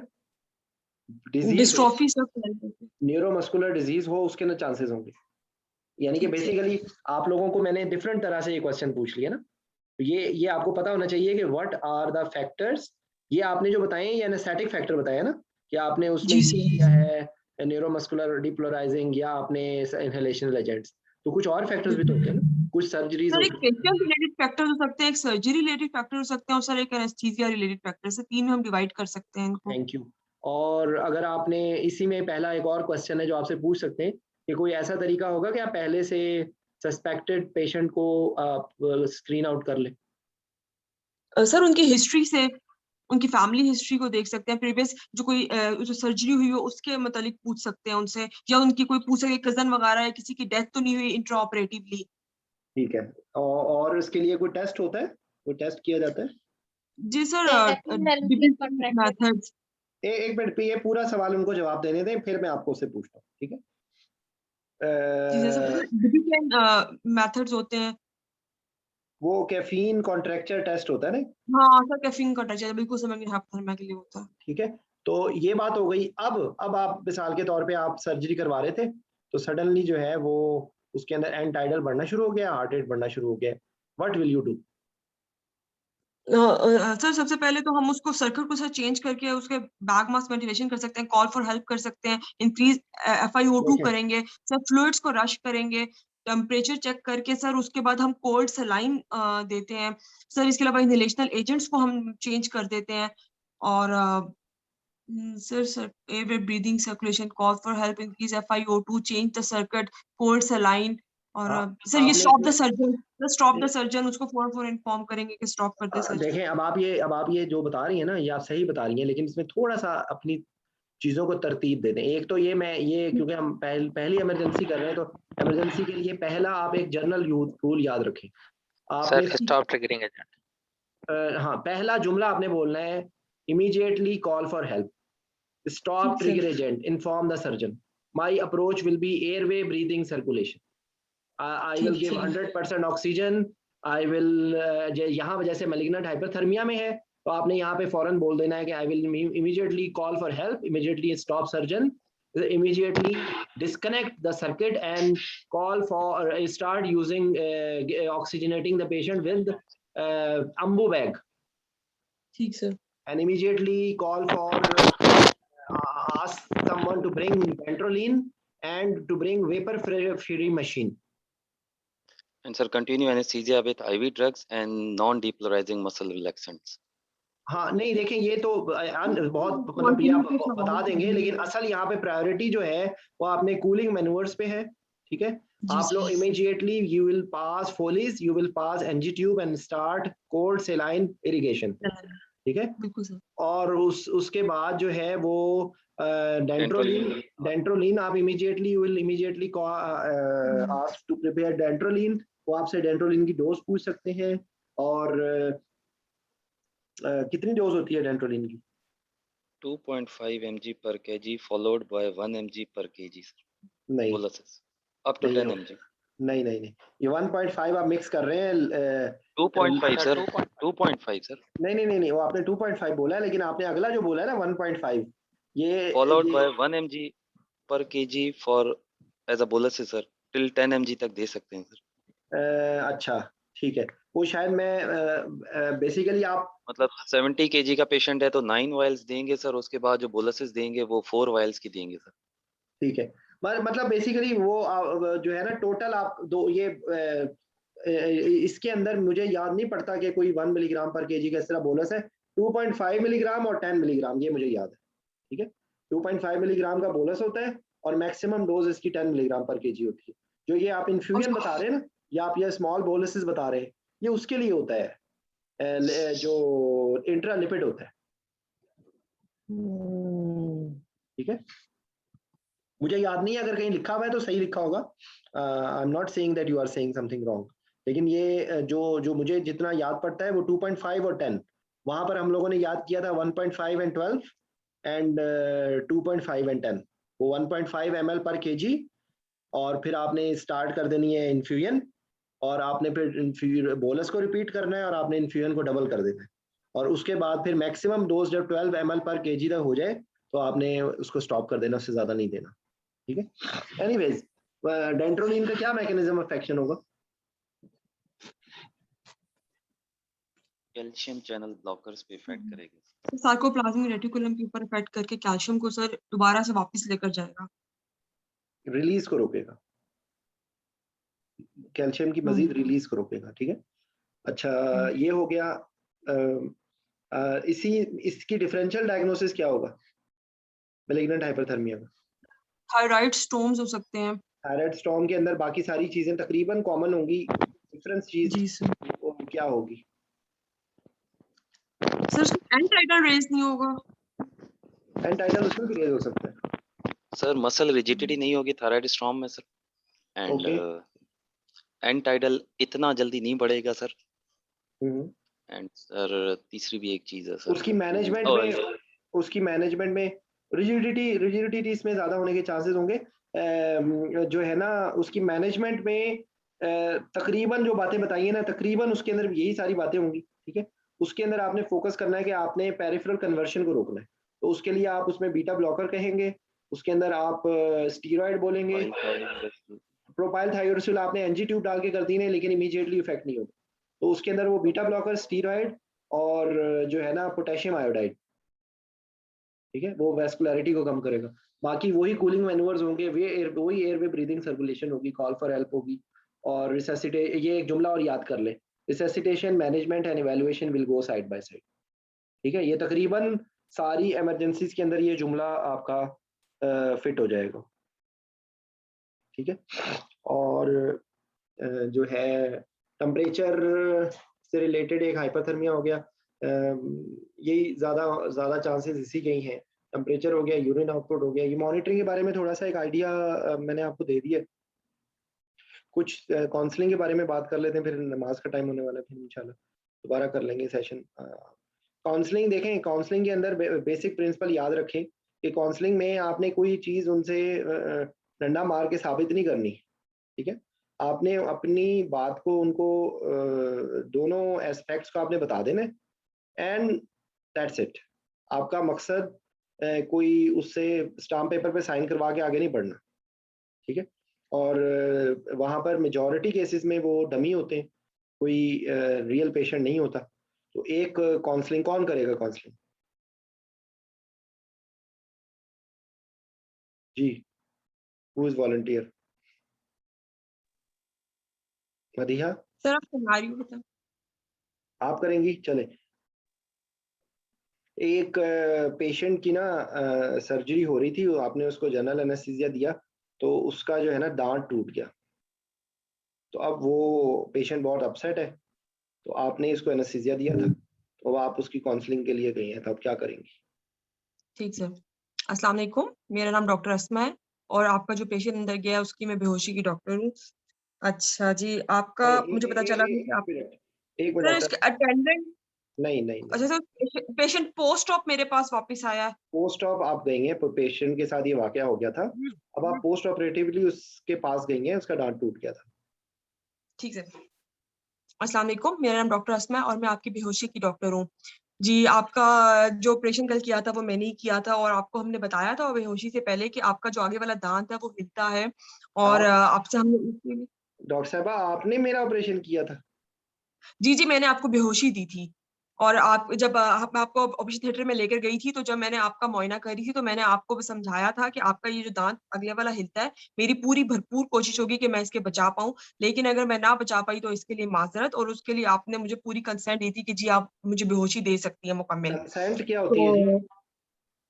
disease, dystrophy sir, neuromuscular disease हो, उसके अंदर चांसेस होंगे। यानी कि बेसिकली आप लोगों को मैंने डिफरेंट तरह से ये क्वेश्चन पूछ लिया ना, तो ये आपको पता होना चाहिए कि व्हाट आर द फैक्टर्स। ये आपने जो बताए ये एनेस्थेटिक फैक्टर बताया ना, कि आपने उसमें किया है न्यूरोमस्कुलर डिपोलराइजिंग या आपने इनहेलेशनल एजेंट्स, तो कुछ और फैक्टर्स भी तो होते हैं ना, कुछ सर्जरीज सर एक होती हैं। पेशेंट रिलेटेड फैक्टर हो सकते हैं, एक सर्जरी रिलेटेड फैक्टर हो सकते हैं, और सर एक एनेस्थीसिया रिलेटेड फैक्टर से तीन में हम डिवाइड कर सकते हैं इनको। Thank you. और अगर आपने इसी में पहला एक और क्वेश्चन है जो आपसे पूछ सकते हैं कि कोई ऐसा तरीका होगा कि आप पहले से सस्पेक्टेड पेशेंट को आप स्क्रीन आउट कर लें? सर उनकी हिस्ट्री से, उनकी फैमिली हिस्ट्री को देख सकते हैं, प्रीवियस जो कोई जो सर्जरी हुई हो उसके मतलब पूछ सकते हैं उनसे, या उनकी कोई पूछ सके कजन वगैरह है, किसी की डेथ तो नहीं हुई इंट्रा ऑपरेटिवली। ठीक है, और इसके लिए कोई टेस्ट होता है, कोई टेस्ट किया जाता है? जी सर, मेथड्स। एक मिनट पे ये पूरा सवाल उनको जवाब देने दें, फिर मैं आपको उससे पूछता हूँ। ठीक है, मेथड्स होते हैं। वो कैफीन कॉन्ट्रैक्चर टेस्ट होता है ना? हाँ सर, कैफीन कॉन्ट्रैक्चर बिल्कुल समझ में हाइपोथर्मिया के लिए होता है। ठीक है, तो ये बात हो गई। अब आप मिसाल के तौर पे आप सर्जरी करवा रहे थे, तो सडनली जो है वो उसके अंदर एंटाइडल बढ़ना शुरू हो गया, हार्ट रेट बढ़ना शुरू हो गया, what will you do? Sir सबसे पहले तो हम उसको सर्किट को सर चेंज करके उसके बैक मास वेंटिलेशन कर सकते हैं, कॉल फॉर हेल्प कर सकते हैं, इंक्रीज FiO2 करेंगे सर, फ्लूइड्स को रश करेंगे, टेम्परेचर चेक करके सर उसके बाद हम कोल्ड सलाइन देते हैं सर। इसके अलावा इनहेलेशनल एजेंट्स को हम चेंज कर देते हैं, और Sir, airway breathing circulation, call for help, increase FiO2, change the circuit, cold saline, और सर ये stop the surgeon, stop the surgeon, उसको फॉर इन्फॉर्म करेंगे कि स्टॉप कर दे सर्जन। देखें अब आप ये जो बता रही हैं ना, ये आप सही बता रही हैं, लेकिन इसमें थोड़ा सा अपनी चीज़ों को तरतीब दे दें। एक तो ये क्योंकि हम पहली इमरजेंसी कर रहे हैं, तो इमरजेंसी के लिए पहला आप एक जनरल रूल याद रखें। Sir stop triggering agent. हाँ, पहला जुमला आपने बोलना है, immediately call for help, stop trigger agent, inform the surgeon, my approach will be airway breathing circulation, I will give 100% oxygen, I will यहाँ जैसे मैलिग्नेंट हाइपरथर्मिया में है तो आपने यहाँ पे फौरन बोल देना है कि I will immediately call for help, immediately stop surgeon, immediately disconnect the circuit and call for start using oxygenating the patient with ambu bag, ठीक sir. and immediately call for ask someone to bring ventroline and to bring vapor free machine. And sir, continue anesthesia with IV drugs and non-depolarizing muscle relaxants. हाँ नहीं देखें, ये तो बहुत मतलब ये आप बता देंगे, लेकिन असल यहाँ पे प्रायोरिटी जो है वो आपने कूलिंग मैन्यूवर्स पे है, ठीक है। आप लोग immediately you will pass Foleys, you will pass NG tube and start cold saline irrigation, ठीक है। और उसके बाद जो है वो डेंट्रोलिन आप immediately you will immediately ask to prepare dantrolene, वो आपसे डेंट्रोलिन की डोज पूछ सकते हैं। और कितनी डोज होती है डेंट्रोलिन की? 2.5 mg per kg followed by 1 mg per kg नहीं, boluses up to 10 mg। नहीं, ये 1.5 आप मिक्स कर रहे हैं। 2.5 सर, 2.5 सर। नहीं, वो आपने 2.5 बोला है, लेकिन आपने अगला जो बोला है ना 1.5, ये followed by 1 mg per kg for as a bolus sir, till 10 mg तक दे सकते हैं सर। अच्छा ठीक है, वो शायद मैं बेसिकली आप मतलब 70 kg का पेशेंट है तो 9 वायल्स देंगे सर, उसके बाद जो बोलसेस देंगे वो 4 वायल्स की देंगे सर। ठीक है, मतलब बेसिकली वो जो है ना टोटल आप दो ये इसके अंदर मुझे याद नहीं पड़ता कि कोई 1 मिलीग्राम पर केजी का इस तरह बोलस है। 2.5 मिलीग्राम और 10 मिलीग्राम ये मुझे याद है, ठीक है। 2.5 मिलीग्राम का बोलस होता है और मैक्सिमम डोज इसकी 10 मिलीग्राम पर केजी होती है। जो ये आप इन्फ्यूजन बता रहे हैं ना, या आप ये स्मॉल बोलसेस बता रहे हैं, ये उसके लिए होता है जो इंट्रालिपिड होता है, ठीक है। मुझे याद नहीं है, अगर कहीं लिखा हुआ है तो सही लिखा होगा। I am not saying that you are saying something wrong, लेकिन ये जो मुझे जितना याद पड़ता है वो 2.5 और 10, वहां पर हम लोगों ने याद किया था 1.5 एंड 12 एंड 2.5 एंड 10, वो 1.5 ml पर केजी, और फिर आपने स्टार्ट कर देनी है इन्फ्यूजन, और आपने फिर बोलस को रिपीट करना है और आपने इन्फ्यूजन को डबल कर देना है, और उसके बाद फिर मैक्सिमम डोज जब 12 ml पर केजी तक हो जाए तो आपने उसको स्टॉप कर देना, उससे ज्यादा नहीं देना, ठीक है। एनीवेज, डेंट्रोलिन का क्या मैकेनिज्म ऑफ एक्शन होगा? कैल्शियम चैनल ब्लॉकर्स पे इफेक्ट करेगा, सार्कोप्लाज्मिक रेटिकुलम के ऊपर इफेक्ट करके कैल्शियम को सर दोबारा से वापस लेकर जाएगा, रिलीज को रोकेगा, कैल्शियम की मजीद रिलीज को रोकेगा, ठीक है। अच्छा, ये हो गया। इसकी डिफरेंशियल डायग्नोसिस क्या होगा मैलिग्नेंट हाइपरथर्मिया का? थायराइड स्टोन्स हो सकते हैं। थायराइड स्टोन के अंदर बाकी सारी चीजें तकरीबन कॉमन होंगी, डिफरेंस चीज क्या होगी? सर एंटाइडल रेज नहीं होगा? एंटाइडल उसमें भी रेज हो सकता है सर, मसल रिजिडिटी नहीं होगी थायराइड स्टॉर्म में सर, एंड एंटाइडल इतना जल्दी नहीं बढ़ेगा सर। एंड सर तीसरी भी एक चीज है सर, उसकी मैनेजमेंट में रिजिडिटी इसमें ज्यादा होने के चांसेस होंगे। जो है ना उसकी मैनेजमेंट में तकरीबन जो बातें बताई है ना, तकरीबन उसके अंदर यही सारी बातें होंगी, ठीक है। उसके अंदर आपने फोकस करना है कि आपने पेरिफेरल कन्वर्शन को रोकना है, तो उसके लिए आप उसमें बीटा ब्लॉकर कहेंगे, उसके अंदर आप स्टीरॉयड बोलेंगे, प्रोपाइल थायोरेसिल आपने एनजी ट्यूब डाल के कर दी है, लेकिन इमीडिएटली इफेक्ट नहीं होगा, तो उसके अंदर वो बीटा ब्लॉकर, स्टीरॉयड और जो है ना पोटेशियम आयोडाइड, ठीक है, वो वैस्कुलरिटी को कम करेगा। बाकी वही कूलिंग मैन्यूवर्स होंगे, वही एयरवे ब्रीदिंग सर्कुलेशन होगी, कॉल फॉर हेल्प होगी, और रिससिटेट, ये एक जुमला और याद कर ले, resuscitation, management and evaluation will go side by side, ठीक है। ये तकरीबन सारी इमरजेंसीज के अंदर ये जुमला आपका फिट हो जाएगा, ठीक है। और जो है टेम्परेचर से रिलेटेड एक हाइपोथर्मिया हो गया, यही ज़्यादा चांसेस इसी के ही हैं। टेम्परेचर हो गया, यूरिन आउटपुट हो गया। ये मॉनिटरिंग के बारे में थोड़ा सा एक आइडिया मैंने आपको दे दिया। कुछ काउंसलिंग के बारे में बात कर लेते हैं, फिर नमाज का टाइम होने वाला है, फिर इंशाल्लाह दोबारा कर लेंगे सेशन। काउंसलिंग देखें, काउंसलिंग के अंदर बेसिक प्रिंसिपल याद रखें कि काउंसलिंग में आपने कोई चीज़ उनसे डंडा मार के साबित नहीं करनी, ठीक है। आपने अपनी बात को उनको दोनों एस्पेक्ट्स को आपने बता देना एंड दैट्स इट। आपका मकसद कोई उससे स्टाम्प पेपर पे साइन करवा के आगे नहीं बढ़ना, ठीक है। और वहाँ पर मेजॉरिटी केसेस में वो डमी होते हैं, कोई रियल पेशेंट नहीं होता। तो एक काउंसलिंग कौन करेगा काउंसलिंग? जी, who is volunteer? Madiha sir आप सिनेरियो बताओ। आप करेंगी? चले। एक पेशेंट की ना सर्जरी हो रही थी, आपने उसको जनरल एनेस्थीसिया दिया, तो उसका जो है ना दांत टूट गया। तो अब वो पेशेंट बहुत अपसेट है, तो आपने इसको एनेस्थीसिया दिया था, तो अब आप उसकी काउंसलिंग के लिए गई हैं, तो आप क्या करेंगी? ठीक सर। अस्सलाम वालेकुम, मेरा नाम डॉक्टर अस्मा है और आपका जो पेशेंट अंदर गया उसकी मैं बेहोशी की डॉक्टर हूँ। अच्छा जी, आपका मुझे पता चला कि आप एक मिनट सर डॉक्टर। इसके अटेंडेंट। नहीं अच्छा सर, पेशेंट पोस्ट ऑप मेरे पास वापस आया है। पोस्ट ऑप आप गई हैं, पेशेंट के साथ ये वाकया हो गया था, अब आप पोस्ट ऑपरेटिवली उसके पास गई हैं, उसका दांत टूट गया था। ठीक सर। अस्सलाम वालेकुम, मेरा नाम डॉक्टर अस्मा है और मैं आपकी बेहोशी की डॉक्टर हूँ। जी, आपका जो ऑपरेशन कल किया था वो मैंने ही किया था और आपको हमने बताया था बेहोशी से पहले कि आपका जो आगे वाला दांत है वो हिलता है और आपसे हमने डॉक्टर साहबा आपने मेरा ऑपरेशन किया था? जी, मैंने आपको बेहोशी दी थी और आप जब मैं आपको ऑपरेशन थिएटर में लेकर गई थी, तो जब मैंने आपका मुआयना करी थी, तो मैंने आपको समझाया था कि आपका ये जो दांत अगले वाला हिलता है, मेरी पूरी भरपूर कोशिश होगी कि मैं इसके बचा पाऊँ, लेकिन अगर मैं ना बचा पाई तो इसके लिए माज़रत और उसके लिए आपने मुझे पूरी कंसेंट दी थी कि जी, आप मुझे बेहोशी दे सकती हैं मुकम्मल। कंसेंट क्या होती है जी?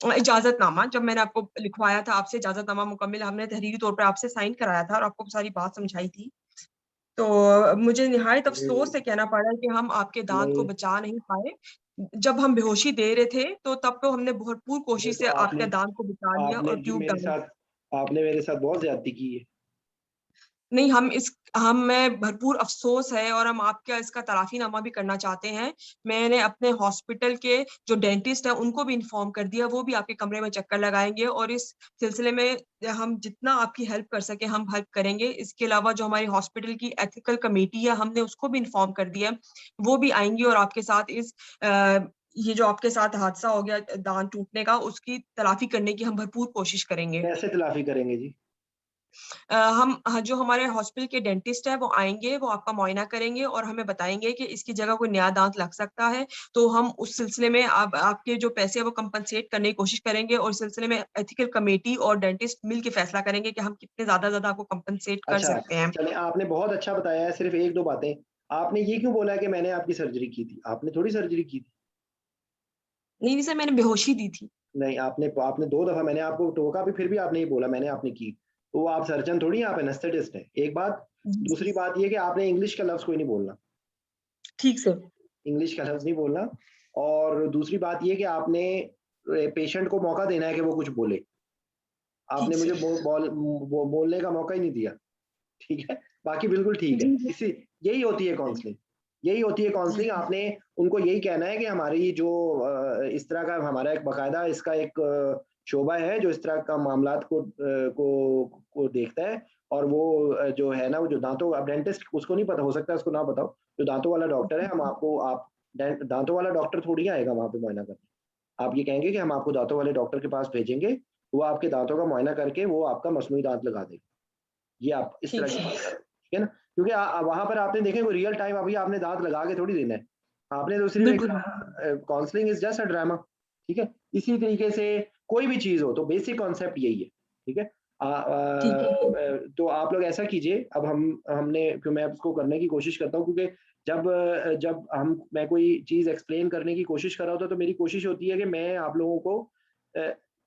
इजाज़तनामा, जब मैंने आपको लिखवाया था आपसे इजाज़तनामा मुकम्मल, हमने तहरीरी तौर पे आपसे साइन कराया था और आपको सारी बात समझाई थी। तो मुझे निहायत अफ़सोस से कहना पड़ा है कि हम आपके दाँत को नहीं, बचा नहीं पाए। जब हम बेहोशी दे रहे थे, तो तब तो हमने भरपूर कोशिश देखो से आपके दाँत को बचा लिया आपने और जी ट्यूब मेरे डाली। साथ आपने मेरे साथ बहुत ज्यादती की है। नहीं, हमें भरपूर अफ़सोस है और हम आपका इसका तलाफ़ीनामा भी करना चाहते हैं। मैंने अपने हॉस्पिटल के जो डेंटिस्ट हैं, उनको भी इन्फॉर्म कर दिया, वो भी आपके कमरे में चक्कर लगाएँगे और इस सिलसिले में हम जितना आपकी हेल्प कर सकें, हम हेल्प करेंगे। इसके अलावा जो हमारी हॉस्पिटल की एथिकल कमेटी है, हमने उसको भी इन्फॉर्म कर दिया है। वो भी आएँगी और आपके साथ ये जो आपके साथ हादसा हो गया दाँत टूटने का, उसकी तलाफ़ी करने की हम भरपूर कोशिश करेंगे। कैसे तलाफी करेंगे जी? जो हमारे हॉस्पिटल के डेंटिस्ट है वो आएँगे, वो आपका मुआयना करेंगे और हमें बताएँगे कि इसकी जगह कोई नया दाँत लग सकता है, तो हम उस सिलसिले में आपके जो पैसे हैं वो कंपनसेट करने की कोशिश करेंगे और इस सिलसिले में एथिकल कमेटी और डेंटिस्ट मिल के फैसला करेंगे कि हम कितने ज़्यादा आपको कंपनसेट कर अच्छा, सकते हैं। चलें आपने बहुत अच्छा बताया है, सिर्फ 1-2 बातें। आपने ये क्यों बोला कि मैंने आपकी सर्जरी की थी? आपने थोड़ी सर्जरी की थी। नहीं सर, मैंने बेहोशी दी थी। नहीं, आपने आपने 2 दफ़ा मैंने आपको टोका भी, फिर भी आपने ये बोला मैंने आपने की। तो आप सर्जन थोड़ी हैं, आप एनेस्थेटिस्ट हैं। एक बात, दूसरी बात ये कि आपने इंग्लिश का लफ्ज़ कोई नहीं बोलना। ठीक सर। इंग्लिश का लफ्ज़ नहीं बोलना और दूसरी बात ये कि आपने पेशेंट को मौका देना है कि वो कुछ बोले। आपने ठीक मुझे सर। बोलने का मौका ही नहीं दिया, ठीक है? बाकी बिल्कुल ठीक है। जी, जी। इसी यही होती है काउंसलिंग, यही होती है जी, काउंसलिंग। जी। आपने उनको यही कहना है कि हमारी जो इस तरह का हमारा एक बाकायदा इसका एक शोबा है जो इस तरह का मामलात को देखता है और वो जो है ना, वो जो दाँतों अब डेंटिस्ट उसको नहीं पता, हो सकता है उसको ना पता हो, जो दाँतों वाला डॉक्टर है, हम आपको आप दाँतों वाला डॉक्टर थोड़ी आएगा वहाँ पे मुआयना करने। आप ये कहेंगे कि हम आपको दाँतों वाले डॉक्टर के पास भेजेंगे, वो आपके दाँतों का मुआयना करके वो आपका मसनूई दाँत लगा देगा। ये आप इस तरह ठीक की सर। बात करें, ठीक है ना? क्योंकि वहाँ पर आपने देखें कोई रियल टाइम अभी आपने दाँत लगा के थोड़ी देना है। आपने तो सिर्फ़ एक बिल्कुल। Counselling is just a drama, ठीक है? इसी तरीके से कोई भी चीज़ हो तो बेसिक कॉन्सेप्ट यही है, ठीक है? तो आप लोग ऐसा कीजिए, अब मैं उसको करने की कोशिश करता हूँ, क्योंकि जब मैं कोई चीज़ एक्सप्लेन करने की कोशिश कर रहा होता हूँ, तो मेरी कोशिश होती है कि मैं आप लोगों को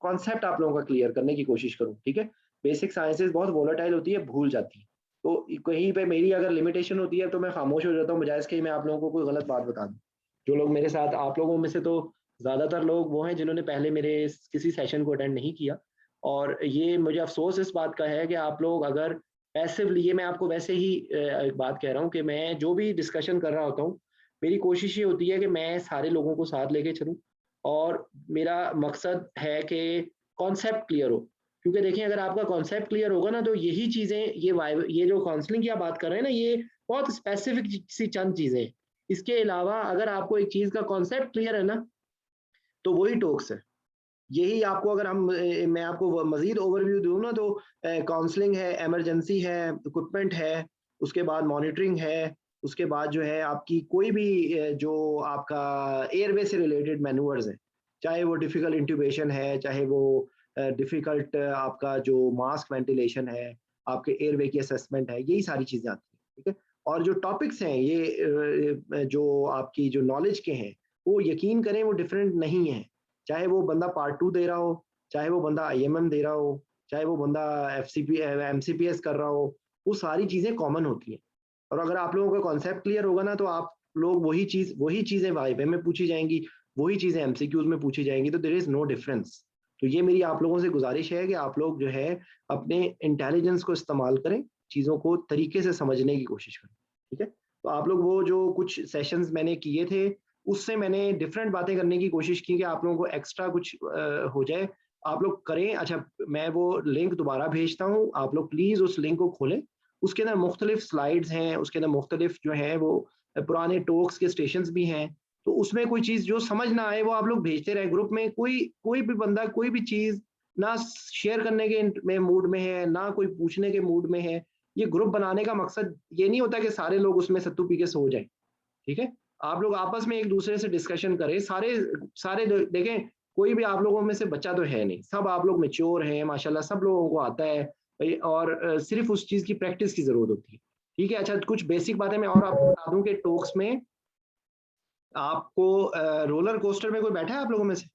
कॉन्सेप्ट आप लोगों का क्लियर करने की कोशिश करूँ, ठीक है? बेसिक साइंसेज़ बहुत वोलेटाइल होती है, भूल जाती है। तो कहीं पे मेरी अगर लिमिटेशन होती है तो मैं खामोश हो जाता हूँ, बजाय इसके मैं आप लोगों को कोई गलत बात बता दूँ। जो लोग मेरे साथ, आप लोगों में से तो ज़्यादातर लोग वो हैं जिन्होंने पहले मेरे किसी सेशन को अटेंड नहीं किया, और ये मुझे अफ़सोस इस बात का है कि आप लोग अगर पैसिवली, ये मैं आपको वैसे ही एक बात कह रहा हूँ कि मैं जो भी डिस्कशन कर रहा होता हूँ, मेरी कोशिश ये होती है कि मैं सारे लोगों को साथ लेके चलूँ, और मेरा मकसद है कि कॉन्सेप्ट क्लियर हो। क्योंकि देखिए, अगर आपका कॉन्सेप्ट क्लियर होगा ना, तो यही चीज़ें, ये जो काउंसलिंग की आप बात कर रहे हैं ना, ये बहुत स्पेसिफिक सी चंद चीज़ें हैं। इसके अलावा अगर आपको एक चीज़ का कॉन्सेप्ट क्लियर है ना, तो वही टॉक्स है। यही आपको, अगर मैं आपको मज़ीद ओवरव्यू दूँ ना, तो काउंसलिंग है, इमरजेंसी है, इक्विपमेंट है, उसके बाद मॉनिटरिंग है, उसके बाद जो है आपकी कोई भी जो आपका एयरवे से रिलेटेड मैनूवर्स हैं, चाहे वो डिफ़िकल्ट इंट्यूबेशन है, चाहे वो डिफ़िकल्ट आपका जो मास्क वेंटिलेशन है, आपके एयरवे की असेसमेंट है, यही सारी चीज़ें आती हैं, ठीक है? और जो टॉपिक्स हैं, ये जो आपकी जो नॉलेज के हैं, वो यकीन करें वो डिफरेंट नहीं है। चाहे वो बंदा पार्ट 2 दे रहा हो, चाहे वो बंदा आईएमएम दे रहा हो, चाहे वो बंदा एमसीपीएस कर रहा हो, वो सारी चीज़ें कॉमन होती हैं। और अगर आप लोगों का कॉन्सेप्ट क्लियर होगा ना, तो आप लोग वही चीज़ें वाइवा में पूछी जाएँगी, वही चीज़ें एमसीक्यूज़ में पूछी जाएँगी, तो देयर इज़ नो डिफरेंस। तो ये मेरी आप लोगों से गुज़ारिश है कि आप लोग जो है अपने इंटेलिजेंस को इस्तेमाल करें, चीज़ों को तरीके से समझने की कोशिश करें, ठीक है? तो आप लोग वो जो कुछ सेशंस मैंने किए थे, उससे मैंने डिफरेंट बातें करने की कोशिश की कि आप लोगों को एक्स्ट्रा कुछ हो जाए, आप लोग करें। अच्छा, मैं वो लिंक दोबारा भेजता हूँ, आप लोग प्लीज़ उस लिंक को खोलें। उसके अंदर मुख्तलिफ स्लाइड्स हैं, उसके अंदर मुख्तलिफ जो हैं वो पुराने टॉक्स के स्टेशंस भी हैं। तो उसमें कोई चीज़ जो समझ ना आए, वो आप लोग भेजते रहें ग्रुप में। कोई भी बंदा कोई भी चीज़ ना शेयर करने के में मूड में है, ना कोई पूछने के मूड में है। ये ग्रुप बनाने का मकसद ये नहीं होता कि सारे लोग उसमें सत्तू पी के सो जाएँ, ठीक है? आप लोग आपस में एक-दूसरे से डिस्कशन करें। सारे देखें, कोई भी आप लोगों में से बच्चा तो है नहीं। सब आप लोग मैच्योर हैं, माशाल्लाह सब लोगों को आता है। और सिर्फ़ उस चीज़ की प्रैक्टिस की ज़रूरत होती है। ठीक है? अच्छा, कुछ बेसिक बातें मैं और आपको बता दूँ कि टॉक्स में आपको रोलर कोस्टर में कोई बैठा है आप लोगों में से?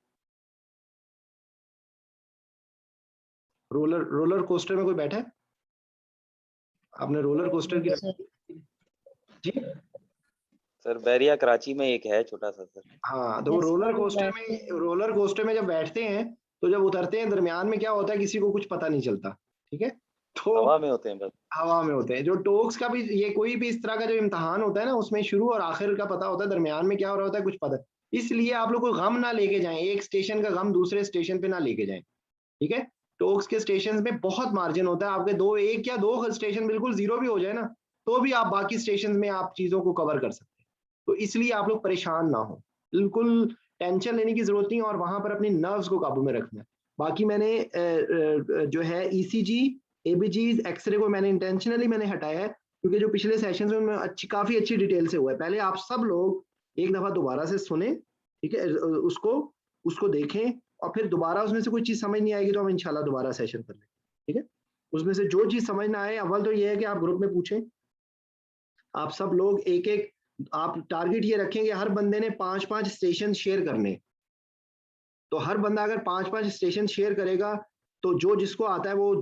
रोलर कोस्टर में कोई बैठा है? आपने रोलर कोस्टर की जी? सर बैरिया कराची में एक है छोटा सा सर। हाँ, तो रोलर कोस्टर में जब बैठते हैं, तो जब उतरते हैं दरमियान में क्या होता है, किसी को कुछ पता नहीं चलता, ठीक है? तो हवा में होते हैं बस। हवा में होते हैं। जो टॉक्स का भी, ये कोई भी इस तरह का जो इम्तिहान होता है ना, उसमें शुरू और आखिर का पता होता है, दरमियान में क्या हो रहा होता है कुछ पता। इसलिए आप लोग कोई गम ना लेके जाएँ, एक स्टेशन का गम दूसरे स्टेशन पे ना लेके जाएँ, ठीक है? टॉक्स के स्टेशंस में बहुत मार्जिन होता है, आपके 1 या 2 स्टेशन बिल्कुल ज़ीरो भी हो जाए ना, तो भी आप बाकी स्टेशंस में आप चीज़ों को कवर कर सकते हैं। तो इसलिए आप लोग परेशान ना हों, बिल्कुल टेंशन लेने की ज़रूरत नहीं है, और वहाँ पर अपने नर्व्स को काबू में रखना है। बाकी मैंने जो है ईसीजी, एबीजीज़, एक्स-रे को मैंने इंटेंशनली हटाया है, क्योंकि जो पिछले सेशंस में उनमें काफ़ी अच्छी डिटेल से हुआ है। पहले आप सब लोग एक दफ़ा दोबारा से सुनें, ठीक है? उसको देखें, और फिर दोबारा उसमें से कोई चीज़ समझ नहीं आएगी तो हम इंशाल्लाह दोबारा सेशन कर लेंगे, ठीक है? उसमें से जो चीज़ समझ ना आए, अव्वल तो ये है कि आप ग्रुप में पूछें। आप सब लोग एक-एक, आप टारगेट ये रखें कि हर बंदे ने 5-5 स्टेशन शेयर करने। तो हर बंदा अगर 5-5 स्टेशन शेयर करेगा, तो जो जिसको आता है वो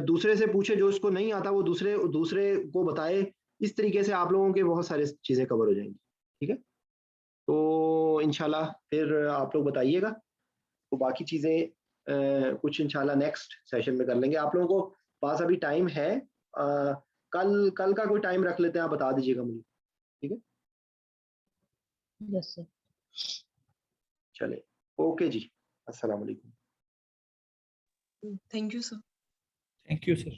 दूसरे से पूछे, जो उसको नहीं आता वो दूसरे को बताए। इस तरीके से आप लोगों के बहुत सारी चीज़ें कवर हो जाएँगी, ठीक है? तो इंशाल्लाह फिर आप लोग बताइएगा। तो बाकी चीज़ें कुछ इंशाल्लाह नेक्स्ट सेशन में कर लेंगे। आप लोगों को पास अभी टाइम है, कल का कोई टाइम रख लेते हैं, आप बता दीजिएगा मुझे, ठीक है? Yes sir. चलिए, ओके जी, अस्सलाम वालेकुम। Thank you sir. Thank you, sir.